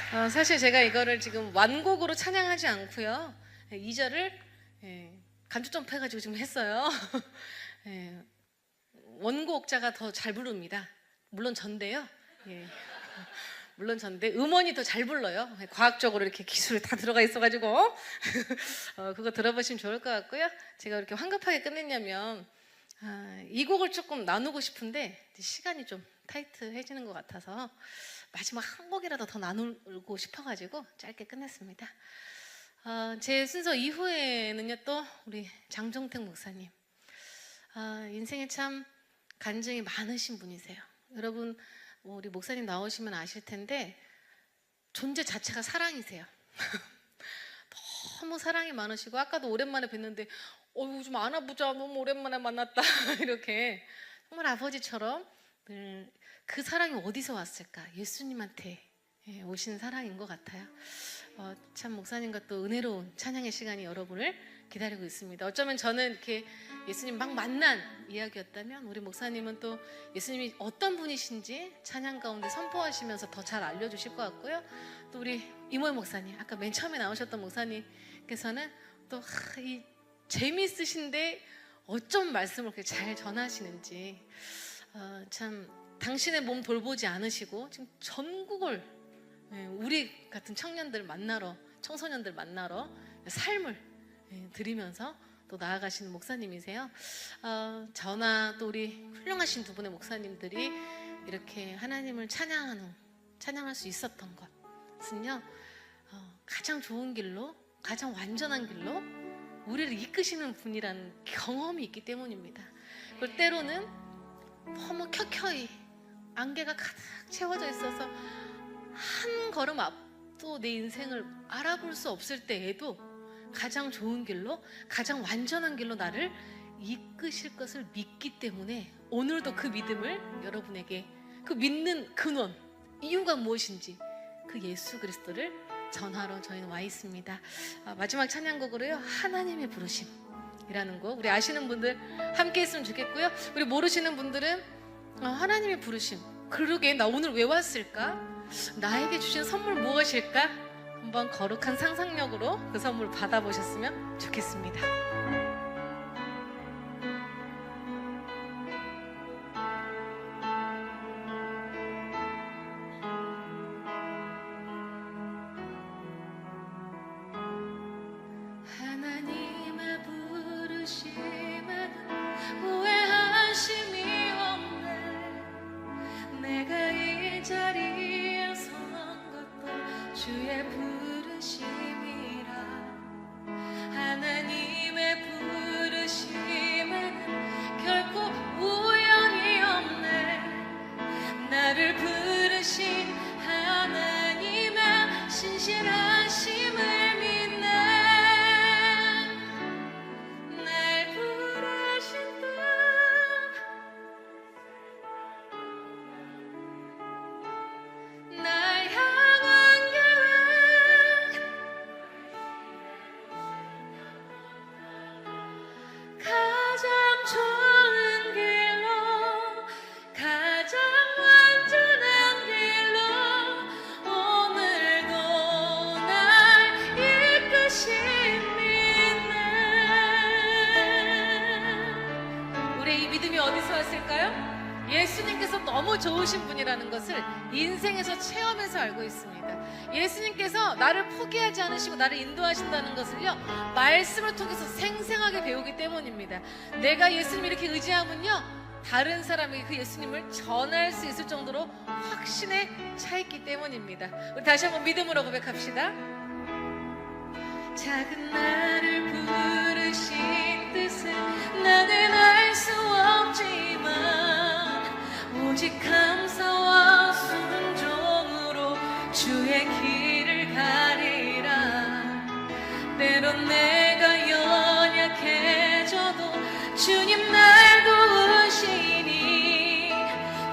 S1: 사실 제가 이거를 지금 완곡으로 찬양하지 않고요. 2절을 간주 점프 해가지고 지금 했어요. 원곡자가 더 잘 부릅니다. 물론 전데요. 물론 전데 음원이 더 잘 불러요. 과학적으로 이렇게 기술이 다 들어가 있어가지고 그거 들어보시면 좋을 것 같고요. 제가 이렇게 황급하게 끝냈냐면 이 곡을 조금 나누고 싶은데 시간이 좀 타이트해지는 것 같아서 마지막 한 곡이라도 더 나누고 싶어가지고 짧게 끝냈습니다. 제 순서 이후에는요 또 우리 장종택 목사님, 인생에 참 간증이 많으신 분이세요. 여러분 우리 목사님 나오시면 아실 텐데 존재 자체가 사랑이세요. 너무 사랑이 많으시고 아까도 오랜만에 뵀는데 좀 안아보자, 너무 오랜만에 만났다 이렇게 정말 아버지처럼 늘 그 사랑이 어디서 왔을까? 예수님한테 오신 사랑인 것 같아요. 참 목사님과 또 은혜로운 찬양의 시간이 여러분을 기다리고 있습니다. 어쩌면 저는 이렇게 예수님 막 만난 이야기였다면 우리 목사님은 또 예수님이 어떤 분이신지 찬양 가운데 선포하시면서 더 잘 알려주실 것 같고요. 또 우리 이모의 목사님, 아까 맨 처음에 나오셨던 목사님께서는 또 이 재미있으신데 어쩜 말씀을 그렇게 잘 전하시는지, 참 당신의 몸 돌보지 않으시고 지금 전국을 우리 같은 청년들 만나러, 청소년들 만나러 삶을 드리면서 또 나아가시는 목사님이세요. 저나 또 우리 훌륭하신 두 분의 목사님들이 이렇게 하나님을 찬양할 수 있었던 것은요, 가장 좋은 길로, 가장 완전한 길로 우리를 이끄시는 분이라는 경험이 있기 때문입니다. 그리고 때로는 너무 켜켜이 안개가 가득 채워져 있어서 한 걸음 앞도 내 인생을 알아볼 수 없을 때에도 가장 좋은 길로, 가장 완전한 길로 나를 이끄실 것을 믿기 때문에 오늘도 그 믿음을 여러분에게, 그 믿는 근원, 이유가 무엇인지 그 예수 그리스도를 전하러 저희는 와 있습니다. 마지막 찬양곡으로요, 하나님의 부르심이라는 곡, 우리 아시는 분들 함께 했으면 좋겠고요. 우리 모르시는 분들은 하나님의 부르심, 그러게 나 오늘 왜 왔을까? 나에게 주신 선물 무엇일까? 한번 거룩한 상상력으로 그 선물 받아보셨으면 좋겠습니다. 하나님의 부르심에는 후회하심이 없네. 내가 이 자리에 선 것도 주의 부르심이라. 하나님의 부르심에는 결코 우연이 없네. 나를 부르신 하나님의 신실하심을 믿네. 날 부르신 날 향한 계획, 가장 좋은 길로, 가장 완전한 길로 오늘도 날 이끄십니다. 우리의 이 믿음이 어디서 왔을까요? 예수님께서 너무 좋으신 분이라는 것을 인생에서 체험해서 알고 있습니다. 예수님께서 나를 포기하지 않으시고 나를 인도하신다는 것을요, 말씀을 통해서 생생하게 배우기 때문입니다. 내가 예수님 이렇게 의지하면요, 다른 사람에게 그 예수님을 전할 수 있을 정도로 확신에 차 있기 때문입니다. 우리 다시 한번 믿음으로 고백합시다. 작은 나를 부르신 뜻은 나는 알 수 없지만 오직 감사와 순종으로 주의 길을 가리라. 때론 내가 연약해져도 주님 날 도우시니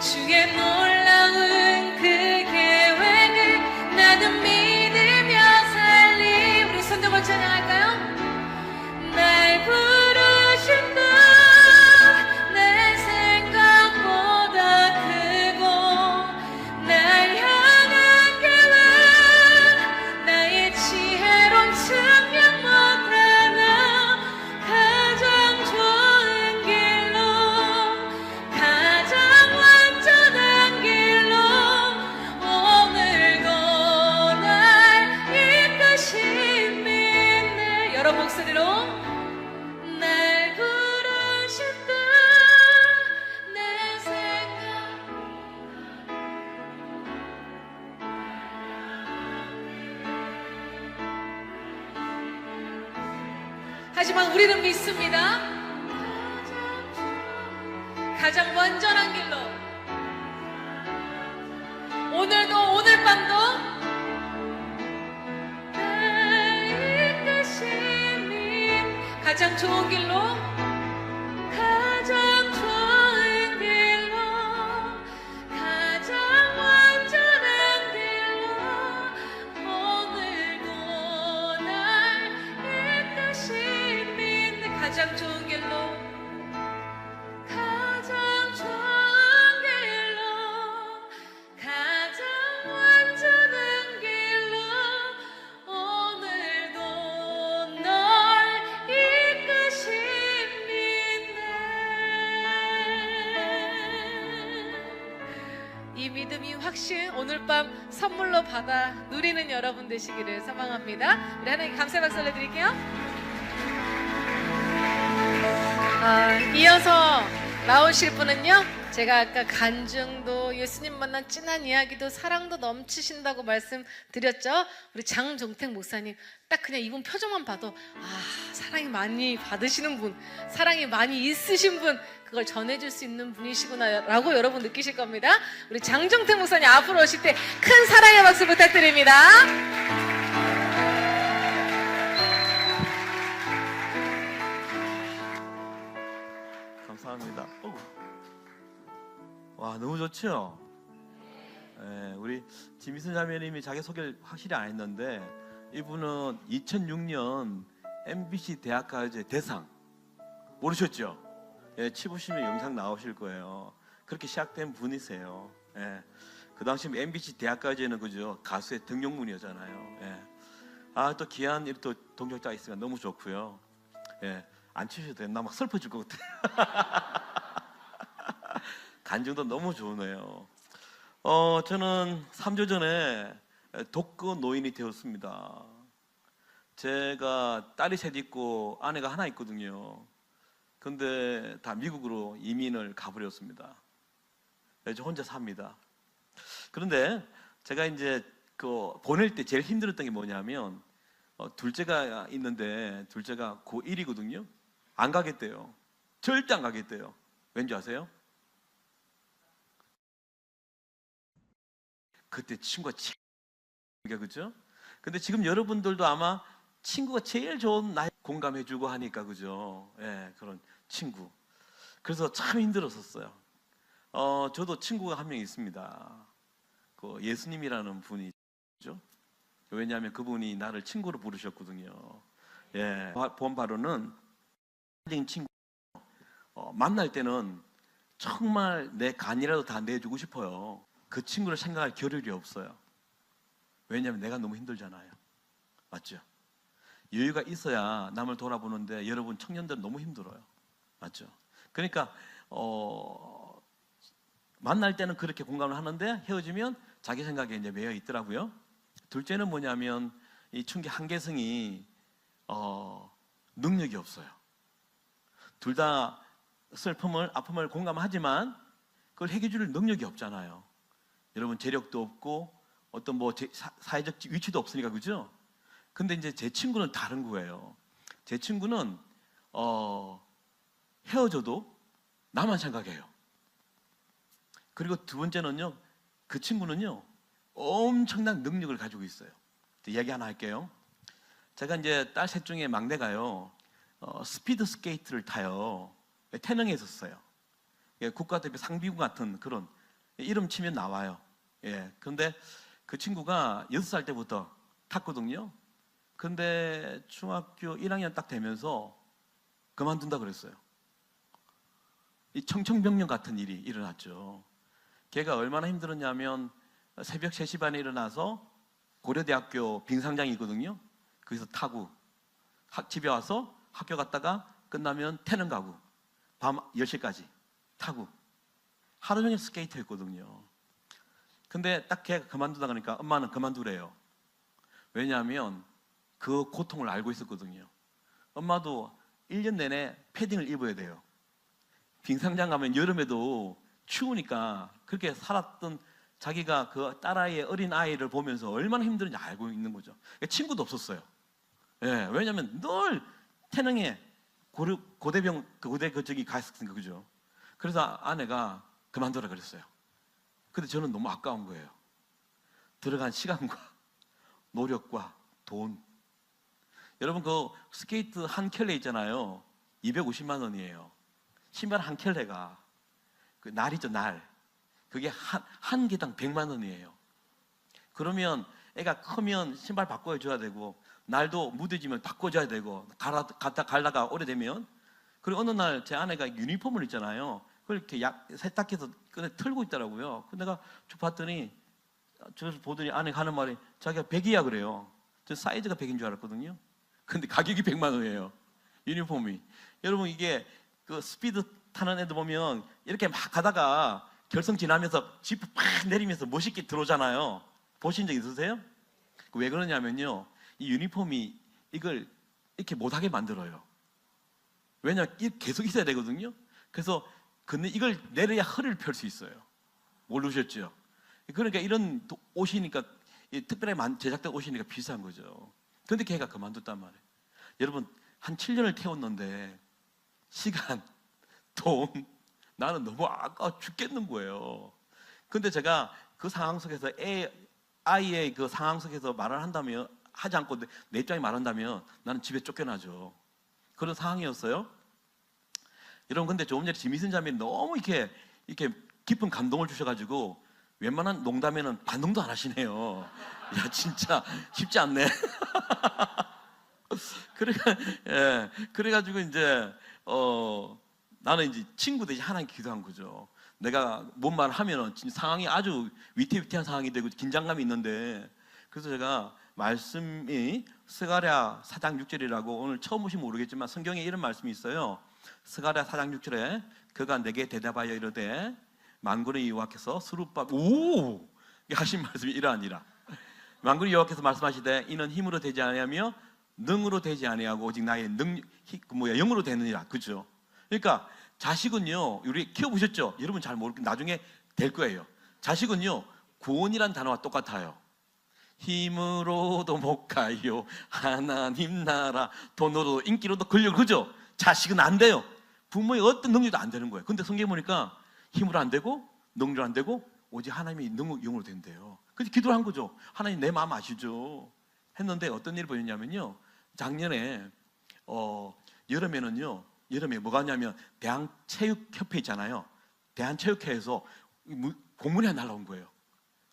S1: 주의 놀라운 그 계획을 나는 믿으며 살리. 우리 손잡아 찬양할까요? 날 부르신다. 내 생각보다 크고 날 향한 계획, 우리는 믿습니다. 가장 완전한 길로 오늘도 오늘 밤도 날 이끄시는 가장 좋은 길로 가장 좋은 길로 가장 완전한 길로 오늘도 날 이끄시는 가장 좋은 길로 가장 좋은 길로 가장 완전한 길로 오늘도 널 이끄십니다. 이 믿음이 확신 오늘 밤 선물로 받아 누리는 여러분 되시기를 소망합니다. 우리 하나님 감사 박수 올려드릴게요. 이어서 나오실 분은요, 제가 아까 간증도 예수님 만난 진한 이야기도 사랑도 넘치신다고 말씀드렸죠. 우리 장종택 목사님, 딱 그냥 이분 표정만 봐도 사랑이 많이 받으시는 분, 사랑이 많이 있으신 분, 그걸 전해줄 수 있는 분이시구나 라고 여러분 느끼실 겁니다. 우리 장종택 목사님 앞으로 오실 때 큰 사랑의 박수 부탁드립니다.
S2: 감사합니다. 와, 너무 좋죠? 네, 우리 김희순 자매님이 자기 소개를 확실히 안 했는데, 이분은 2006년 MBC 대학가요제 대상 모르셨죠? 예, 치부시면 영상 나오실 거예요. 그렇게 시작된 분이세요. 예, 그 당시 MBC 대학가요제는 그죠, 가수의 등용문이었잖아요. 예. 또 귀한 또 동역자가 있으니까 너무 좋고요. 예. 안 치셔도 됐나? 막 슬퍼질 것 같아. 간증도 너무 좋으네요. 저는 3주 전에 독거 노인이 되었습니다. 제가 딸이 셋 있고 아내가 하나 있거든요. 근데 다 미국으로 이민을 가버렸습니다. 이제 혼자 삽니다. 그런데 제가 이제 보낼 때 제일 힘들었던 게 뭐냐면, 둘째가 있는데 둘째가 고1이거든요. 안 가겠대요. 절대 안 가겠대요. 왠지 아세요? 그때 친구가 제일, 그죠? 근데 지금 여러분들도 아마 친구가 제일 좋은 나이 공감해주고 하니까, 그죠? 예, 그런 친구. 그래서 참 힘들었었어요. 저도 친구가 한 명 있습니다. 그 예수님이라는 분이죠. 왜냐하면 그분이 나를 친구로 부르셨거든요. 예, 본 바로는 친구 만날 때는 정말 내 간이라도 다 내주고 싶어요. 그 친구를 생각할 겨를이 없어요. 왜냐하면 내가 너무 힘들잖아요. 맞죠? 여유가 있어야 남을 돌아보는데 여러분 청년들은 너무 힘들어요. 맞죠? 그러니까 만날 때는 그렇게 공감을 하는데 헤어지면 자기 생각에 이제 매여 있더라고요. 둘째는 뭐냐면 이 춘기 한계성이 능력이 없어요. 둘 다 슬픔을, 아픔을 공감하지만 그걸 해결해 줄 능력이 없잖아요. 여러분 재력도 없고 어떤 사회적 위치도 없으니까, 그죠? 근데 이제 제 친구는 다른 거예요. 제 친구는 헤어져도 나만 생각해요. 그리고 두 번째는요, 그 친구는요 엄청난 능력을 가지고 있어요. 이야기 하나 할게요. 제가 이제 딸 셋 중에 막내가요, 스피드 스케이트를 타요. 태능에 있었어요. 국가대표 상비군 같은 그런 이름 치면 나와요. 예. 그런데 그 친구가 6살 때부터 탔거든요. 근데 중학교 1학년 딱 되면서 그만둔다 그랬어요. 이 청천벽력 같은 일이 일어났죠. 걔가 얼마나 힘들었냐면 새벽 3시 반에 일어나서 고려대학교 빙상장이 있거든요. 거기서 타고 집에 와서 학교 갔다가 끝나면 태능 가고 밤 10시까지 타고 하루 종일 스케이트 했거든요. 근데 딱 걔가 그만두다 그러니까 엄마는 그만두래요. 왜냐하면 그 고통을 알고 있었거든요. 엄마도 1년 내내 패딩을 입어야 돼요. 빙상장 가면 여름에도 추우니까 그렇게 살았던 자기가 그 딸아이의 어린 아이를 보면서 얼마나 힘든지 알고 있는 거죠. 친구도 없었어요. 예, 왜냐하면 늘 태능에 고대병 고대 저기 갔으니까 그죠? 그래서 아내가 그만둬라 그랬어요. 근데 저는 너무 아까운 거예요. 들어간 시간과 노력과 돈. 여러분 그 스케이트 한 켤레 있잖아요. 250만 원이에요. 신발 한 켤레가 그 날이죠 날. 그게 한 개당 100만 원이에요. 그러면 애가 크면 신발 바꿔줘야 되고 날도 무뎌지면 바꿔줘야 되고 갖다 갈다가 오래되면 그리고 어느 날 제 아내가 유니폼을 있잖아요. 그걸 이렇게 세탁해서 끈에 틀고 있더라고요. 근데 내가 쭉 봤더니 저를 보더니 아내가 하는 말이 자기가 100이야 그래요. 저 사이즈가 100인 줄 알았거든요. 근데 가격이 100만 원이에요. 유니폼이. 여러분 이게 그 스피드 타는 애들 보면 이렇게 막 가다가 결승 지나면서 지프 팍 내리면서 멋있게 들어오잖아요. 보신 적 있으세요? 왜 그러냐면요. 이 유니폼이 이걸 이렇게 못하게 만들어요. 왜냐 계속 있어야 되거든요. 그래서 근데 이걸 내려야 허리를 펼 수 있어요. 모르셨죠? 그러니까 이런 옷이니까 특별하게 제작된 옷이니까 비싼 거죠. 그런데 걔가 그만뒀단 말이에요. 여러분 한 7년을 태웠는데 시간, 돈 나는 너무 아까워 죽겠는 거예요. 근데 제가 그 상황 속에서 아이의 그 상황 속에서 말을 한다면 하지 않고 내 입장에 말한다면 나는 집에 쫓겨나죠. 그런 상황이었어요. 여러분 근데 조금 전에 지미슨 자매는 너무 이렇게 깊은 감동을 주셔가지고 웬만한 농담에는 반응도 안 하시네요. 야 진짜 쉽지 않네. 그래가지고 이제 나는 이제 친구 대신 하나님 기도한 거죠. 내가 뭔 말을 하면은 상황이 아주 위태위태한 상황이 되고 긴장감이 있는데 그래서 제가 말씀이 스가랴 4장 6절이라고 오늘 처음 보시면 모르겠지만 성경에 이런 말씀이 있어요. 스가랴 4장 6절에 그가 내게 대답하여 이르되 만군의 여호와께서 스룹바벨 하신 말씀이 이러하니라. 만군의 여호와께서 말씀하시되 이는 힘으로 되지 아니하며 능으로 되지 아니하고 오직 나의 영으로 되느니라. 그죠? 그러니까 자식은요 우리 키워보셨죠? 여러분 잘 모르고 나중에 될 거예요. 자식은요 구원이란 단어와 똑같아요. 힘으로도 못 가요. 하나님 나라 돈으로도 인기로도 권력 그죠? 자식은 안 돼요. 부모의 어떤 능력도 안 되는 거예요. 근데 성경 보니까 힘으로 안 되고 능력으로 안 되고 오직 하나님의 영으로 된대요. 그래서 기도를 한 거죠. 하나님 내 마음 아시죠? 했는데 어떤 일이 보였냐면요. 작년에 여름에 뭐가 하냐면 대한체육협회 있잖아요. 대한체육회에서 공문이 하나 날라온 거예요.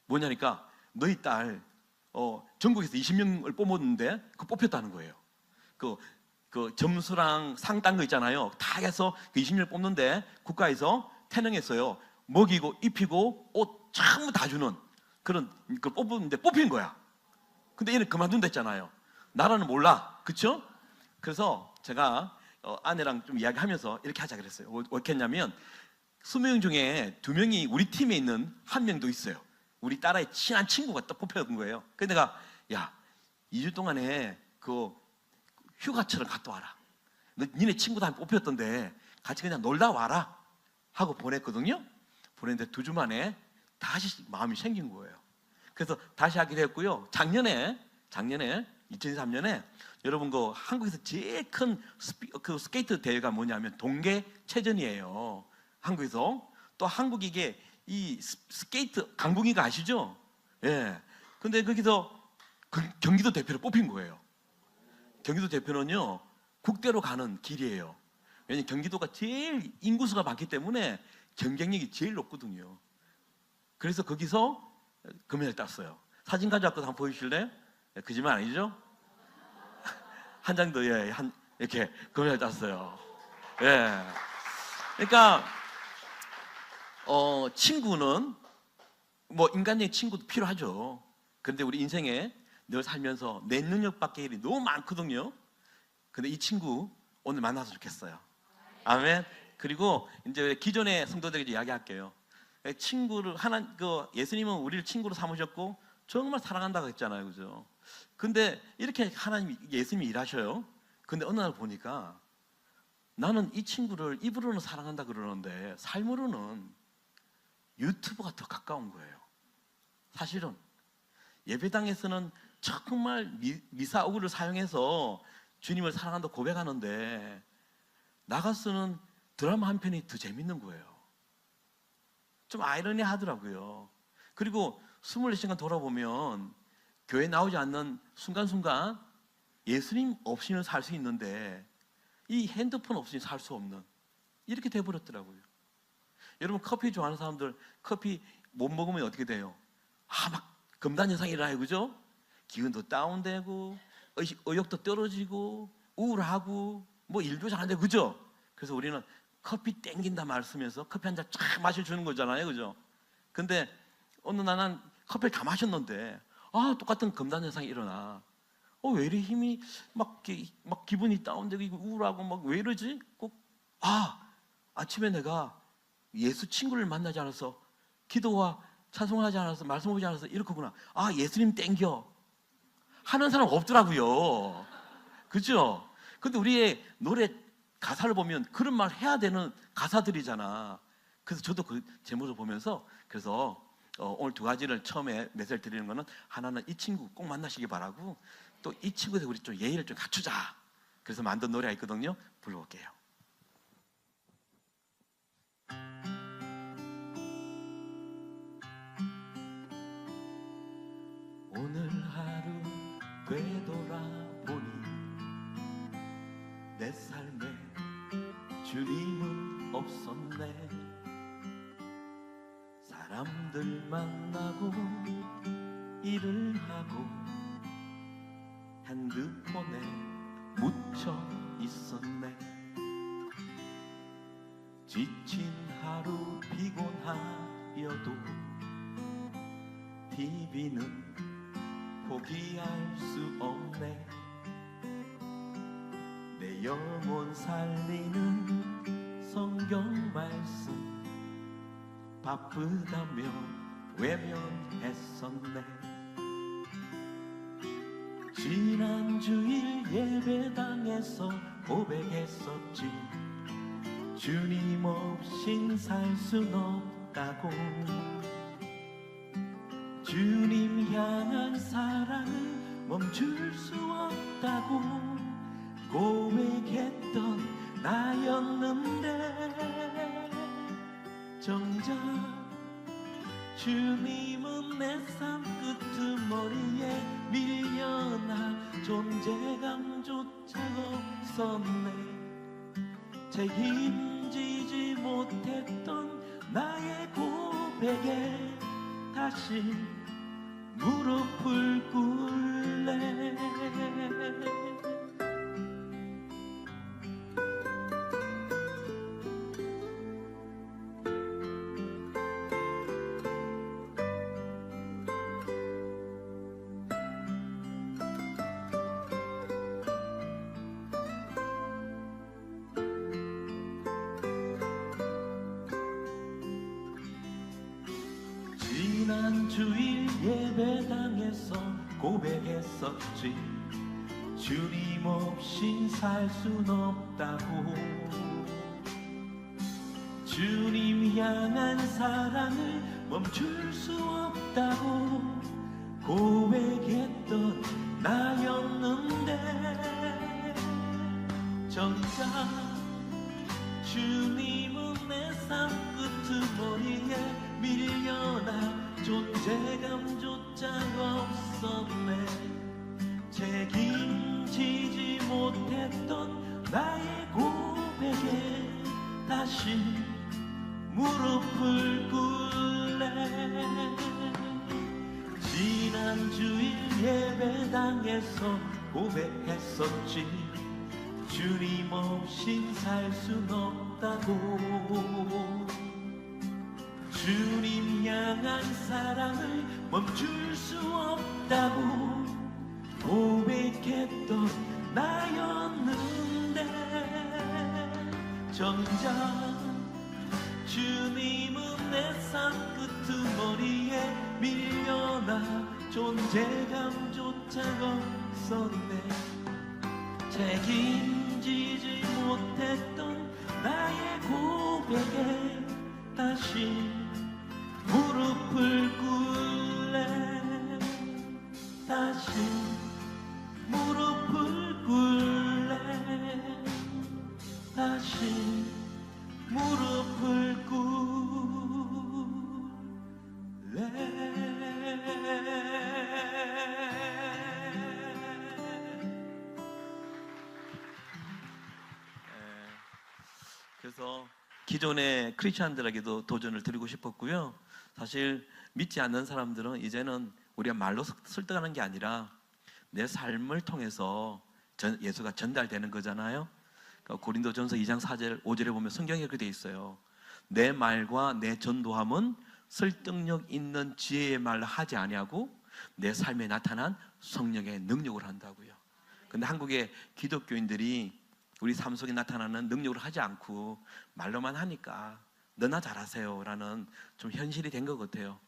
S2: 뭐냐니까 너희 딸 전국에서 20명을 뽑았는데 그 뽑혔다는 거예요. 그 점수랑 상 딴 거 있잖아요. 다 해서 그 20명을 뽑는데 국가에서 태능했어요. 먹이고 입히고 옷 전부 다 주는 그런 걸 뽑았는데 뽑힌 거야. 근데 얘는 그만둔다 했잖아요. 나라는 몰라. 그쵸? 그래서 제가 아내랑 좀 이야기하면서 이렇게 하자 그랬어요. 어떻게 했냐면 20명 중에 2명이 우리 팀에 있는 1명도 있어요. 우리 딸의 친한 친구가 딱 뽑혀온 거예요. 그래서 내가 야 2주 동안에 그 휴가처럼 갔다 와라. 니네 친구도 한 뽑혔던데 같이 그냥 놀다 와라 하고 보냈거든요. 보냈는데 2주 만에 다시 마음이 생긴 거예요. 그래서 다시 하기로 했고요. 작년에 2023년에 여러분 그 한국에서 제일 큰 그 스케이트 대회가 뭐냐면 동계체전이에요. 한국에서 또 한국이 이게 이 스케이트 강국이가 아시죠? 예. 근데 거기서 경기도 대표로 뽑힌 거예요. 경기도 대표는요 국대로 가는 길이에요. 왜냐면 경기도가 제일 인구수가 많기 때문에 경쟁력이 제일 높거든요. 그래서 거기서 금메달 땄어요. 사진 가져왔거든. 한번 보여주실래요? 거짓말 아니죠? 한 장 더, 이렇게 금메달 땄어요. 예. 그러니까, 친구는, 뭐, 인간적인 친구도 필요하죠. 그런데 우리 인생에 늘 살면서 내 능력 밖의 일이 너무 많거든요. 근데 이 친구 오늘 만나서 좋겠어요. 아멘. 그리고 이제 기존의 성도들에게 이야기할게요. 친구를 예수님은 우리를 친구로 삼으셨고 정말 사랑한다고 했잖아요, 그죠? 근데 이렇게 하나님 예수님이 일하셔요. 근데 어느 날 보니까 나는 이 친구를 입으로는 사랑한다 그러는데 삶으로는 유튜브가 더 가까운 거예요. 사실은 예배당에서는 정말 미사오구를 사용해서 주님을 사랑한다 고백하는데 나가 쓰는 드라마 한 편이 더 재밌는 거예요. 좀 아이러니하더라고요. 그리고 24시간 돌아보면 교회 나오지 않는 순간순간 예수님 없이는 살 수 있는데 이 핸드폰 없이 살 수 없는, 이렇게 돼버렸더라고요. 여러분, 커피 좋아하는 사람들 커피 못 먹으면 어떻게 돼요? 막 금단 현상이 일어나요. 그죠? 기운도 다운되고 의욕도 떨어지고 우울하고 뭐 일도 잘 안 되고, 그죠? 그래서 우리는 커피 땡긴다 말씀에서 커피 한 잔 쫙 마셔주는 거잖아요. 그죠? 근데 어느 날은 커피를 다 마셨는데 똑같은 금단 현상이 일어나. 왜 이리 힘이 막 기분이 다운되고 우울하고 막 왜 이러지? 꼭 아침에 내가 예수 친구를 만나지 않아서, 기도와 찬송하지 않아서, 말씀하지 않아서 이렇게구나. 예수님 땡겨 하는 사람 없더라고요. 그죠? 근데 우리의 노래 가사를 보면 그런 말 해야 되는 가사들이잖아. 그래서 저도 그 제목을 보면서 그래서 오늘 두 가지를 처음에 메시지를 드리는 거는, 하나는 이 친구 꼭 만나시기 바라고, 또 이 친구한테 우리 좀 예의를 좀 갖추자. 그래서 만든 노래가 있거든요. 불러볼게요. 오늘 하루 되돌아보니 내 삶에 주님은 없었네. 사람들 만나고 일을 하고 핸드폰에 묻혀 있었네. 지친 하루 피곤하여도 TV는 포기할 수 없네. 내 영혼 살리는 성경 말씀 바쁘다며 외면했었네. 지난 주일 예배당에서 고백했었지. 주님 없인 살 순 없다고. 주님 향한 사랑을 멈출 수 없다고 고백했던 나였는데, 정작 주님은 내 삶 끄트머리에 밀려나 존재감조차 없었네. 책임지지 못했던 나의 고백에 다시 무릎을 꿇네. 지난 주일 예배당에서 고백했었지. 주님 없인 살 순 없다고. 주님 향한 사랑을 멈출 수 없다고 고백했던 나였는데, 정작 주님은 내 삶 끄트머리에 밀려나 존재감조차 없었네. 책임지지 못했던 나의 고백에 다시 무릎을 꿇네. 지난 주일 예배당에서 고백했었지. 주님 없인 살 순 없다고. 주님 향한 사랑을 멈출 수 없다고 고백했던 나였는데, 정작 주님은 내 삶 끄트머리에 밀려나 존재감조차 없었네. 책임지지 못했던 나의 고백에 다시 무릎을 꿇네. 다시 무릎을 꿇네. 다시 다시 무릎을 꿇래. 그래서 기존의 크리스천들에게도 도전을 드리고 싶었고요. 사실 믿지 않는 사람들은 이제는 우리가 말로 설득하는 게 아니라 내 삶을 통해서 예수가 전달되는 거잖아요. 그러니까 고린도전서 2장 4절 5절에 보면 성경에 그렇게 돼 있어요. 내 말과 내 전도함은 설득력 있는 지혜의 말로 하지 아니하고 내 삶에 나타난 성령의 능력을 한다고요. 근데 한국의 기독교인들이 우리 삶 속에 나타나는 능력을 하지 않고 말로만 하니까 너나 잘하세요라는 좀 현실이 된 것 같아요.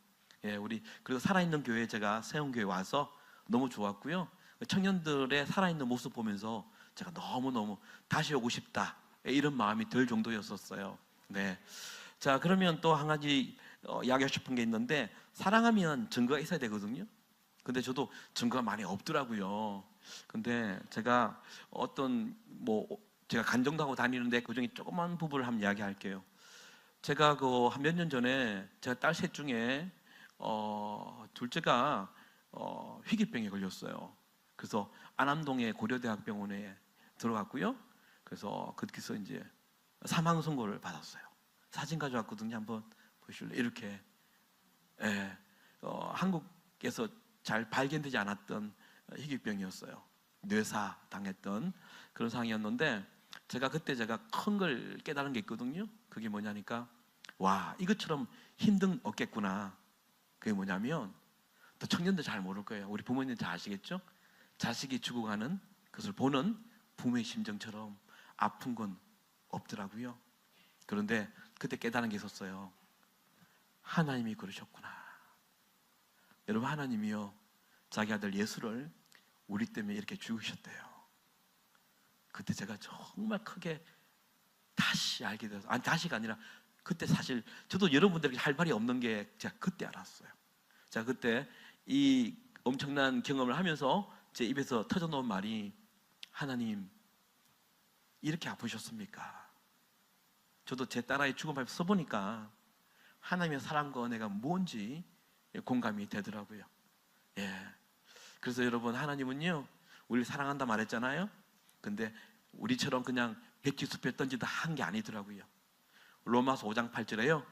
S2: 예, 우리 그리고 살아있는 교회 제가 세운교회 와서 너무 좋았고요. 청년들의 살아있는 모습 보면서 제가 너무너무 다시 오고 싶다 이런 마음이 들 정도였었어요. 네. 자, 그러면 또 한 가지 이야기하고 싶은 게 있는데, 사랑하면 증거가 있어야 되거든요. 근데 저도 증거가 많이 없더라고요. 근데 제가 제가 간정도 하고 다니는데 그 중에 조그만 부분을 한번 이야기할게요. 제가 한 몇 년 전에 제가 딸 셋 중에 둘째가 희귀병에 걸렸어요. 그래서 안암동의 고려대학병원에 들어갔고요. 그래서 거기서 이제 사망 선고를 받았어요. 사진 가져왔거든요. 한번 보실래요? 이렇게. 예, 한국에서 잘 발견되지 않았던 희귀병이었어요. 뇌사 당했던 그런 상황이었는데, 제가 큰 걸 깨달은 게 있거든요. 그게 뭐냐니까, 와, 이것처럼 힘든 없겠구나. 그게 뭐냐면, 또 청년들 잘 모를 거예요. 우리 부모님 잘 아시겠죠? 자식이 죽어가는 것을 보는 부모의 심정처럼 아픈 건 없더라고요. 그런데 그때 깨달은 게 있었어요. 하나님이 그러셨구나. 여러분, 하나님이요, 자기 아들 예수를 우리 때문에 이렇게 죽으셨대요. 그때 제가 정말 크게 다시 알게 돼서, 아니 다시가 아니라 그때 사실 저도 여러분들에게 할 말이 없는 게 제가 그때 알았어요. 제가 그때 이 엄청난 경험을 하면서 제 입에서 터져나온 말이, 하나님 이렇게 아프셨습니까? 저도 제 딸아이 죽음을 써보니까 하나님의 사랑과 은혜가 뭔지 공감이 되더라고요. 예. 그래서 여러분, 하나님은요, 우리를 사랑한다 말했잖아요. 근데 우리처럼 그냥 백지수표에 던지다 한 게 아니더라고요. 로마서 5장 8절에요,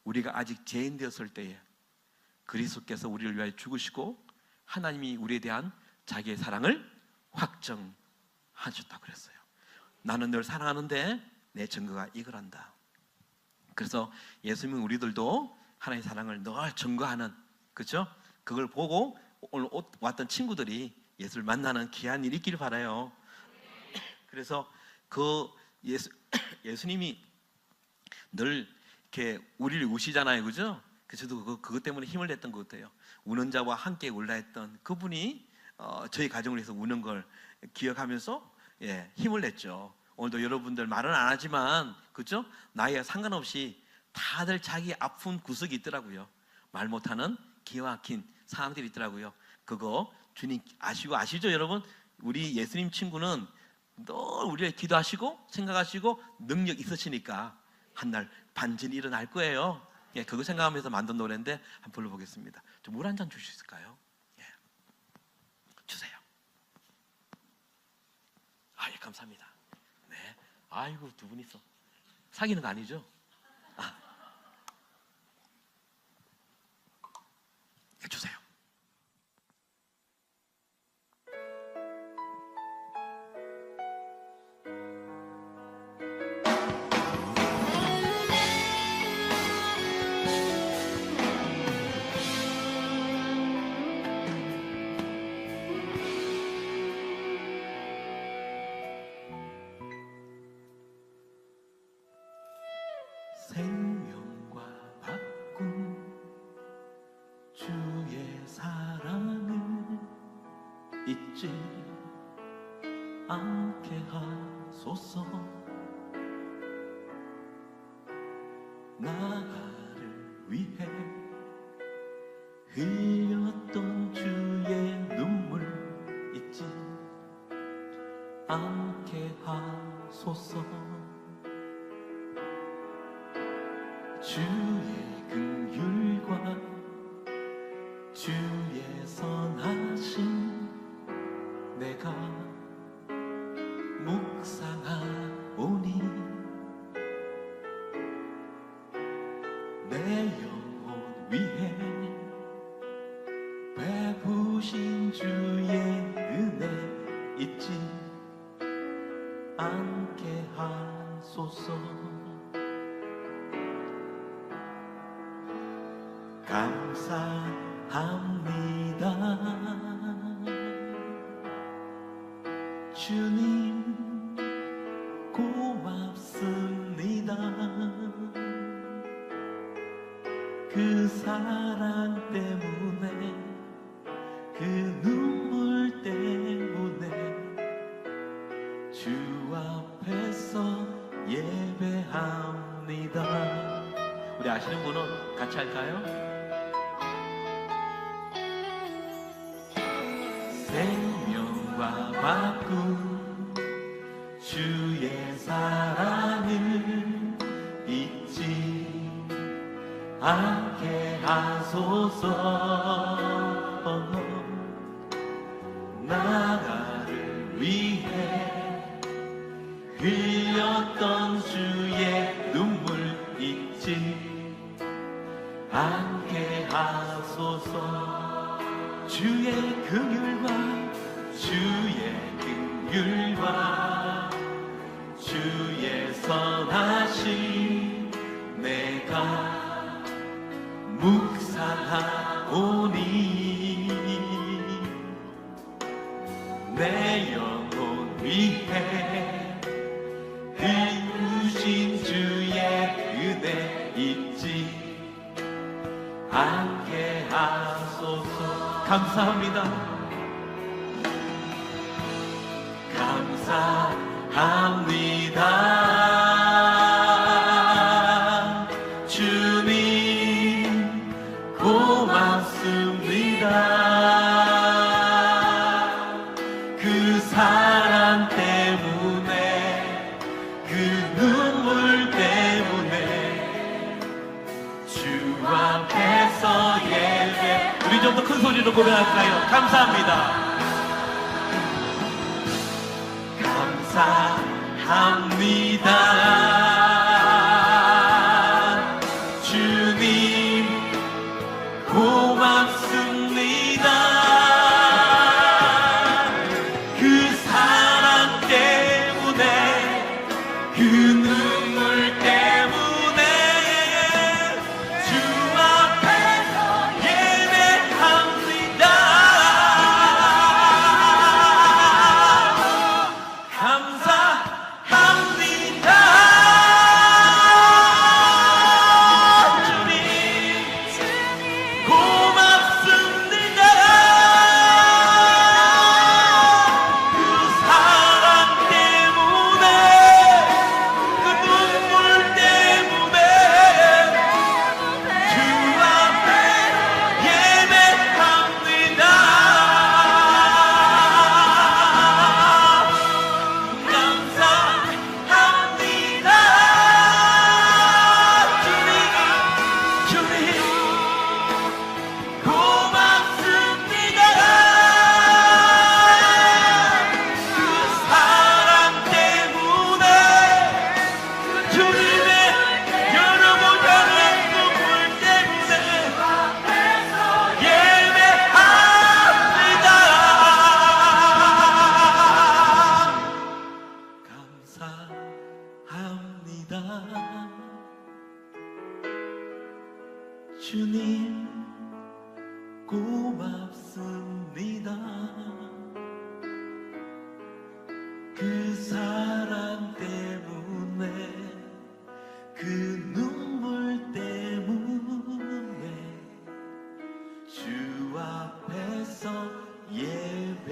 S2: 우리가 아직 죄인 되었을 때에 그리스도께서 우리를 위하여 죽으시고 하나님이 우리에 대한 자기의 사랑을 확정하셨다고 그랬어요. 나는 널 사랑하는데 내 증거가 이거란다. 그래서 예수님은 우리들도 하나님의 사랑을 늘 증거하는, 그렇죠? 그걸 보고 오늘 왔던 친구들이 예수를 만나는 귀한 일이 있기를 바라요. 그래서 예수님이 늘 이렇게 우리를 우시잖아요, 그죠? 저도 그것 때문에 힘을 냈던 것 같아요. 우는 자와 함께 울라 했던 그분이 저희 가정을 위해서 우는 걸 기억하면서 힘을 냈죠. 오늘도 여러분들 말은 안 하지만, 그죠? 나이에 상관없이 다들 자기 아픈 구석이 있더라고요. 말 못하는 기와 막힌 사람들이 있더라고요. 그거 주님 아시죠, 여러분? 우리 예수님 친구는 늘 우리를 기도하시고 생각하시고 능력 있으시니까 한날 반전이 일어날 거예요. 그거 생각하면서 만든 노래인데 한번 불러보겠습니다. 좀 물 한 잔 주실 수 있을까요? 주세요. 예, 감사합니다. 네. 아이고, 두 분 있어. 사귀는 거 아니죠? 주세요. 생명과 바꾼 주의 사랑을 잊지 않게 하소서. 나를 위해 흘렸던 주의 눈물 잊지 않게 하소서. 주의 긍휼과 주의 선하심 내가 묵상하오니 내 영혼 위해 베푸신 주의 은혜 잊지 않게 하소서. 감사합니다 주님, 고맙습니다. 그 사랑 때문에, 그 눈물 때문에 주 앞에서 예배합니다. 우리 아시는 분은 같이 할까요? 생명과 바꾼 주의 사랑을 잊지 않게 하소서. 나를 위해 흘렸던 주의 눈물 잊지 않게 하소서. 주의 긍휼과 주의 긍휼과 주의 선하심 내가 묵상하오니 내 영혼 위해 흘리신 주의 은혜 잊지 않게 하소서. 감사합니다. 감사합니다. 주님 고맙습니다. 그 사랑 때문에, 그 눈물 때문에 주 앞에서 예배. 우리 좀 더 큰 소리로 고백할까요? 감사합니다. 감사합니다. 주님 고맙습니다. 그 사랑 때문에, 그 눈물 때문에 주 앞에서 예배합니다. 감사합니다. 주님 고맙습니다. 그 사랑 때문에, 그 눈물 때문에 주 앞에 예배합니다. 감사합니다. 주님 고맙습니다. 그 사랑 때문에, 주님의 여러분 향한 눈물 때문에 예배합니다. 감사합니다. 주님 고맙습니다. 그 사랑 때문에, 그 눈물 때문에 주 앞에서 예배합니다.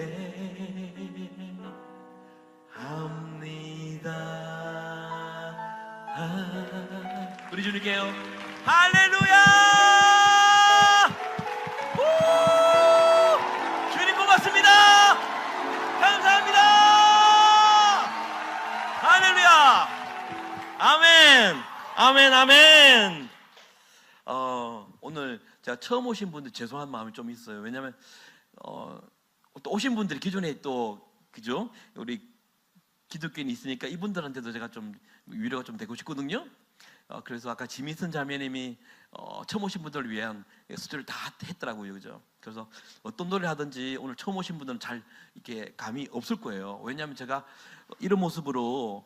S2: 우리 주님께요. 할렐루야! 우! 주님 고맙습니다. 감사합니다. 할렐루야. 아멘. 아멘. 아멘. 오늘 제가 처음 오신 분들 죄송한 마음이 좀 있어요. 왜냐하면 또 오신 분들이 기존에 또 그죠? 우리 기독교인이 있으니까 이분들한테도 제가 좀 위로가 좀 되고 싶거든요. 그래서 아까 지미슨 자매님이 처음 오신 분들을 위한 수주를 다 했더라고요, 그죠? 그래서 어떤 노래 하든지 오늘 처음 오신 분들은 잘 이렇게 감이 없을 거예요. 왜냐하면 제가 이런 모습으로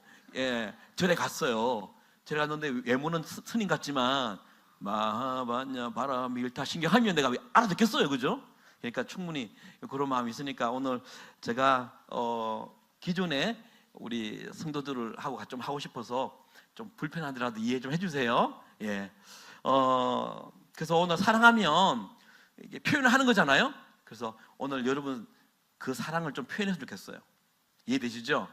S2: 절에 갔어요. 절에 갔는데 외모는 스님 같지만 마하반야 바람 일타 신경하면 내가 알아듣겠어요, 그죠? 그러니까 충분히 그런 마음이 있으니까 오늘 제가 기존에 우리 성도들을 하고 좀 하고 싶어서 좀 불편하더라도 이해 좀 해주세요. 예. 그래서 오늘 사랑하면 이게 표현을 하는 거잖아요. 그래서 오늘 여러분 그 사랑을 좀 표현했으면 좋겠어요. 이해되시죠?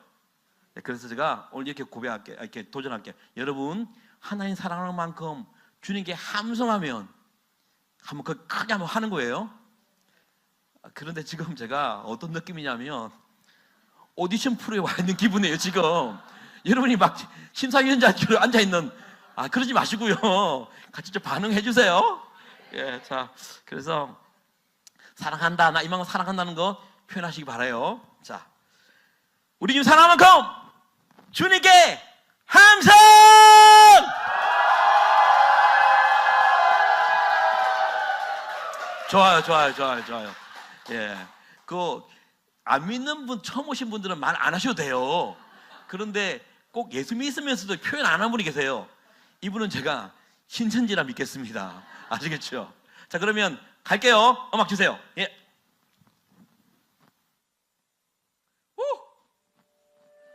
S2: 예, 그래서 제가 오늘 이렇게 고백할게, 이렇게 도전할게. 여러분 하나님 사랑하는 만큼 주님께 함성하면 한번 크게 한번 하는 거예요. 그런데 지금 제가 어떤 느낌이냐면 오디션 프로에 와 있는 기분이에요. 지금 여러분이 막 심사위원장으로 앉아 있는 그러지 마시고요. 같이 좀 반응해 주세요. 예, 자, 그래서 사랑한다, 나 이만큼 사랑한다는 거 표현하시기 바라요. 자, 우리 주님 사랑하는 만큼 주님께 함성! 좋아요. 예, 안 믿는 분, 처음 오신 분들은 말 안 하셔도 돼요. 그런데 꼭 예수 믿으면서도 표현 안 하는 분이 계세요. 이분은 제가 신천지라 믿겠습니다. 아시겠죠? 자, 그러면 갈게요. 음악 주세요. 예.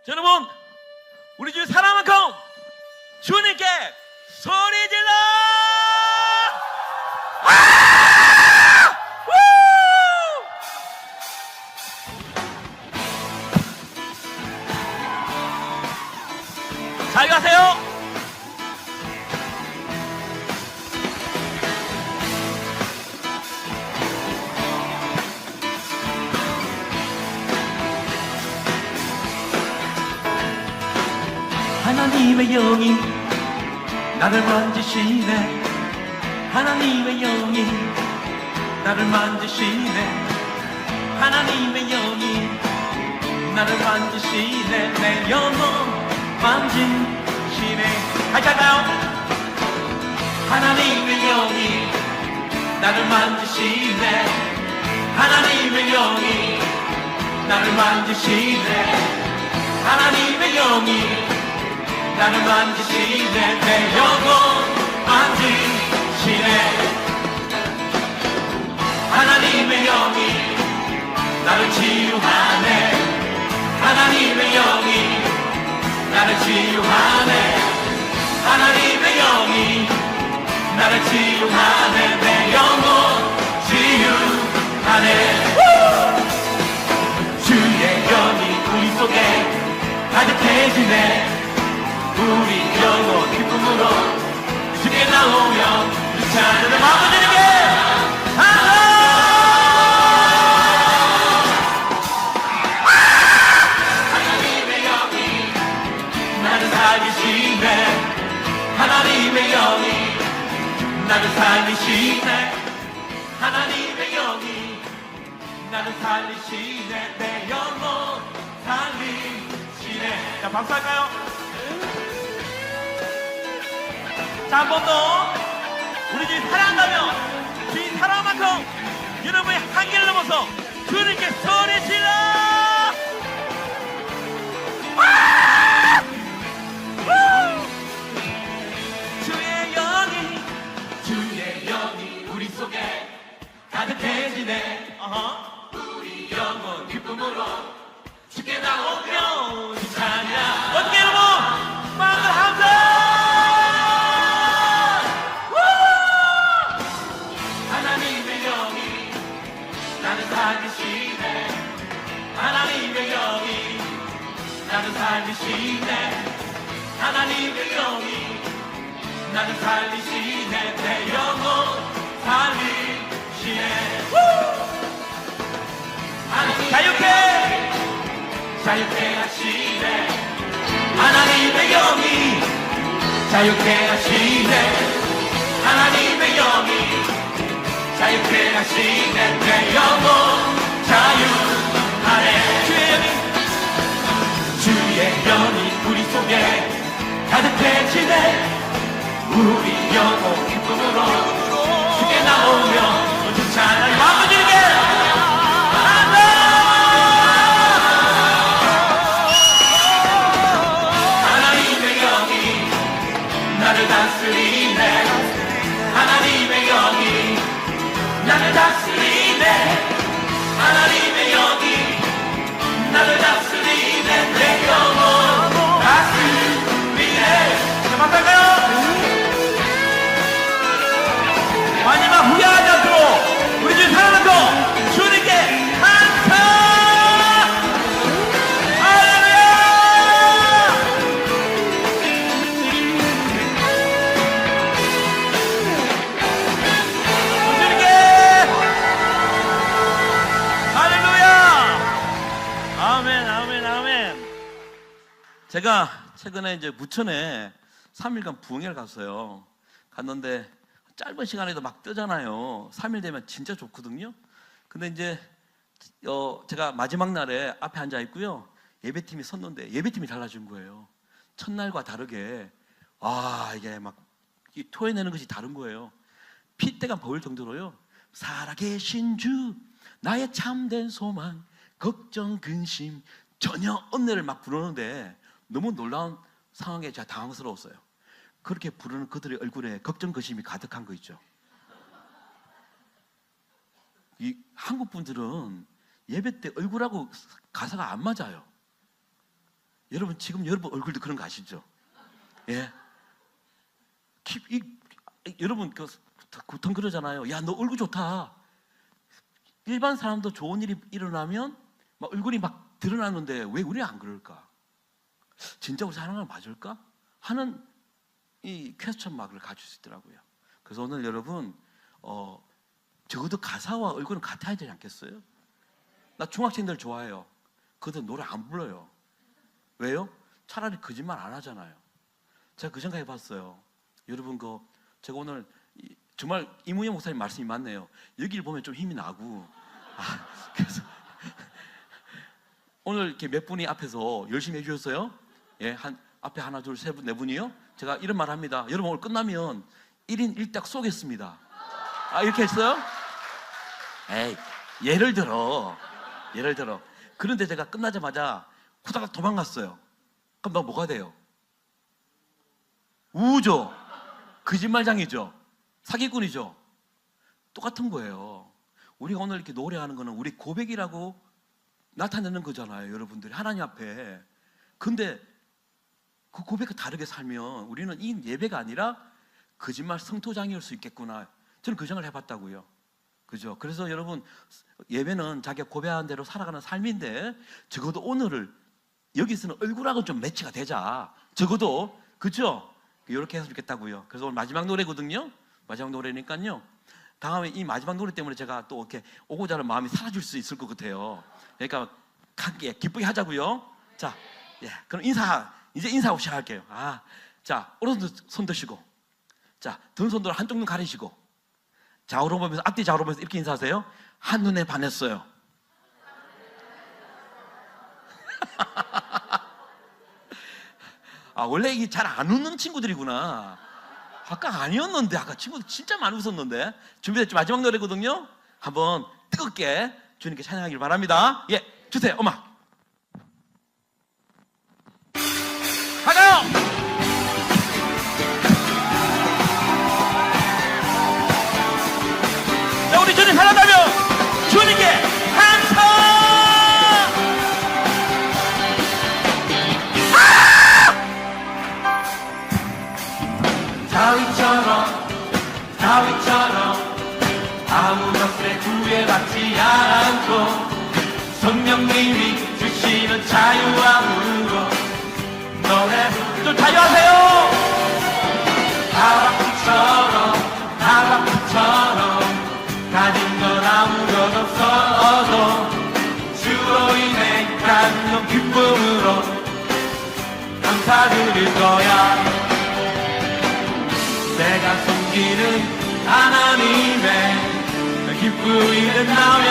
S2: 자, 여러분, 우리 주 사랑하는 만큼 주님께 소리 질러! 잘 가세요. 하나님의 영이 나를 만지시네. 하나님의 영이 나를 만지시네. 하나님의 영이 나를 만지시네. 내 영혼 만지시네. 같이 할까요? 하나님의 영이 나를 만지시네. 하나님의 영이 나를 만지시네. 하나님의 영이 나를 만지시네. 내 영혼 만지시네. 하나님의 영이 나를 치유하네. 하나님의 영이 나를 치유하네. 하나님의 영이 나를 치유하네. 내 영혼 치유하네. 주의 영이 우리 속에 가득해지네. 우리 영혼 기쁨으로 주께 나오며 이 찬양을 마음을 드리게 하나님의 영이 나를 살리시네. 하나님의 영이 나를 살리시네. 하나님의 영이 나를 살리시네. 내 영혼 살리시네. 자, 박수할까요? 자, 한 번 더. 우리 주님 사랑한다면 주님 사랑한 만큼 여러분의 한계를 넘어서 주님께 소리 질러! 주의 영이 우리 속에 가득해지네. 우리 영혼 기쁨으로 주께 나오며 이 찬양. 어떻게 여러분 마음을 함성! 하나님의 영이 나를 살리시네. 하나님의 영이 나를 살리시네. 하나님의 영이 나를 살리시네. 내 영혼 살리시네. 자유케 하시네. 하나님의 영이 자유케 하시네. 하나님의 자유케 하시네 내 영혼 자유하네 주의 영이 우리 속에 가득해지네 우리 영혼 기쁨으로 주께 나오며 찬양 마음을 주게 하나님의 영이 나를 다스리네 하나님의 영이 나를 다스리네 하나님의 영이 나를 다스리네 내 영혼 다스리네 자, 맞을까요? 마지막 후회하지 않도록 우리 주 사랑하는 주님께 감사 할렐루야 주님께 할렐루야 아멘 아멘 아멘. 제가 최근에 이제 부천에 3일간 부흥회를 갔어요. 갔는데 짧은 시간에도 막 뜨잖아요. 3일 되면 진짜 좋거든요. 근데 이제 제가 마지막 날에 앞에 앉아 있고요. 예배팀이 섰는데 예배팀이 달라진 거예요. 첫날과 다르게 이게 막 토해내는 것이 다른 거예요. 핏대가 보일 정도로요. 살아계신 주 나의 참된 소망 걱정 근심 전혀 없네를 막 부르는데 너무 놀라운 상황에 제가 당황스러웠어요. 그렇게 부르는 그들의 얼굴에 걱정 근심이 가득한 거 있죠. 이 한국 분들은 예배 때 얼굴하고 가사가 안 맞아요. 여러분 지금 여러분 얼굴도 그런 거 아시죠? 예. 여러분 보통 그러잖아요. 야, 너 얼굴 좋다. 일반 사람도 좋은 일이 일어나면 막 얼굴이 막 드러나는데 왜 우리 안 그럴까? 진짜 우리 사랑하는 맞을까? 하는 이 퀘스천 마크를 가질 수 있더라고요. 그래서 오늘 여러분 적어도 가사와 얼굴은 같아야 되지 않겠어요? 나 중학생들 좋아해요. 그들 노래 안 불러요. 왜요? 차라리 거짓말 안 하잖아요. 제가 그 생각 해봤어요. 여러분 제가 오늘 정말 이무영 목사님 말씀이 맞네요. 여기를 보면 좀 힘이 나고 그래서 오늘 이렇게 몇 분이 앞에서 열심히 해주셨어요. 예, 앞에 하나 둘 세 분 네 분이요. 제가 이런 말 합니다. 여러분 오늘 끝나면 1인 1닭 쏘겠습니다. 이렇게 했어요? 에이, 예를 들어. 그런데 제가 끝나자마자 후다닥 도망갔어요. 그럼 너 뭐가 돼요? 우죠. 거짓말장이죠. 사기꾼이죠. 똑같은 거예요. 우리가 오늘 이렇게 노래하는 거는 우리 고백이라고 나타내는 거잖아요. 여러분들이 하나님 앞에. 근데 그 고백과 다르게 살면 우리는 이 예배가 아니라 거짓말 성토장이올 수 있겠구나. 저는 그 생각을 해봤다고요. 그죠? 그래서 여러분 예배는 자기가 고백한 대로 살아가는 삶인데 적어도 오늘을 여기서는 얼굴하고 좀 매치가 되자. 적어도 그죠? 이렇게 했으면 좋겠다고요. 그래서 오늘 마지막 노래거든요. 마지막 노래니까요. 다음에 이 마지막 노래 때문에 제가 또 이렇게 오고자 하는 마음이 사라질 수 있을 것 같아요. 그러니까 함께 기쁘게 하자고요. 자, 그럼 이제 인사하고 시작할게요. 자, 오른손 손 드시고, 자, 든 손으로 한쪽 눈 가리시고, 좌우로 보면서 앞뒤 좌우로 보면서 이렇게 인사하세요. 한눈에 반했어요. 원래 이게 잘 안 웃는 친구들이구나. 아까 아니었는데, 아까 친구들 진짜 많이 웃었는데. 준비됐죠? 마지막 노래거든요. 한번 뜨겁게 주님께 찬양하길 바랍니다. 예, 주세요. 음악 가요. 자, 우리 주님 살아나면 주님께 감사. 다윗처럼 아무 것에 구애받지 않고 성령님이 주시는 자유함으로 노래 좀 자유하세요. 다윗처럼 가진 건 아무것 없어도 주로 인해 갖는 기쁨으로 감사드릴 거야. 내가 섬기는 하나님의 기쁨이 된다면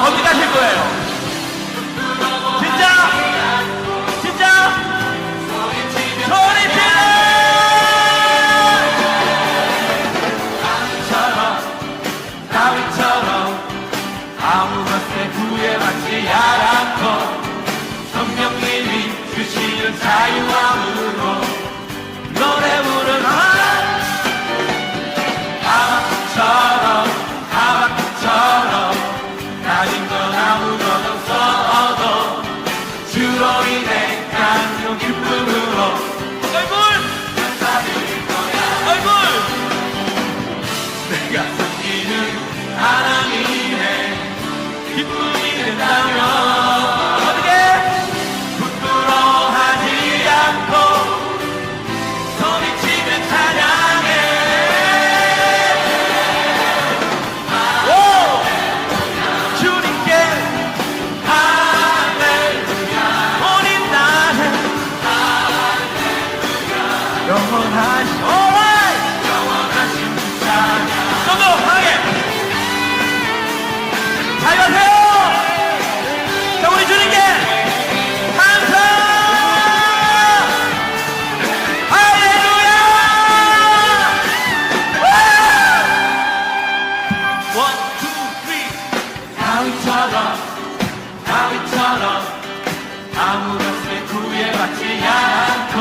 S2: 어디 가실 거예요? 진짜 소리 질러! 다윗처럼 아무 것에 구애받지 않고 성령님이 주시는 자유함으로 노래 부르라. 하박국처럼 가진 건 아무것 없어도 주로 인해 감동 기쁨으로 얼굴 감사드릴 거야. 얼굴 내가 섬기는 하나님의 기쁨이 된다면 어떻게 부끄러워하지 않고 소리치며 찬양해. 주님께 할렐루야 우리 나는 영원하신 영원하신 찬양 좀더 강하게 잘 가세요. 자 우리 주님께 감사 할렐루야. 원, 투, 쓰리. 다윗처럼 아무 것에 구애받지 않고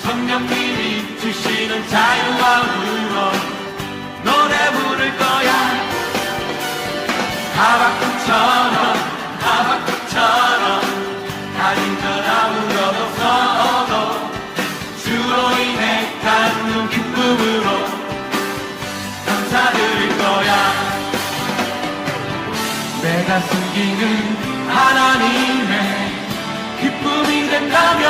S2: 성령님이 주시는 자유함으로 노래 부를 거야. 하박국처럼 가진 건 아무것 없어도 주로 인해 갖는 기쁨으로 감사드릴 거야. 내가 숨기는 하나님의 기쁨이 된다면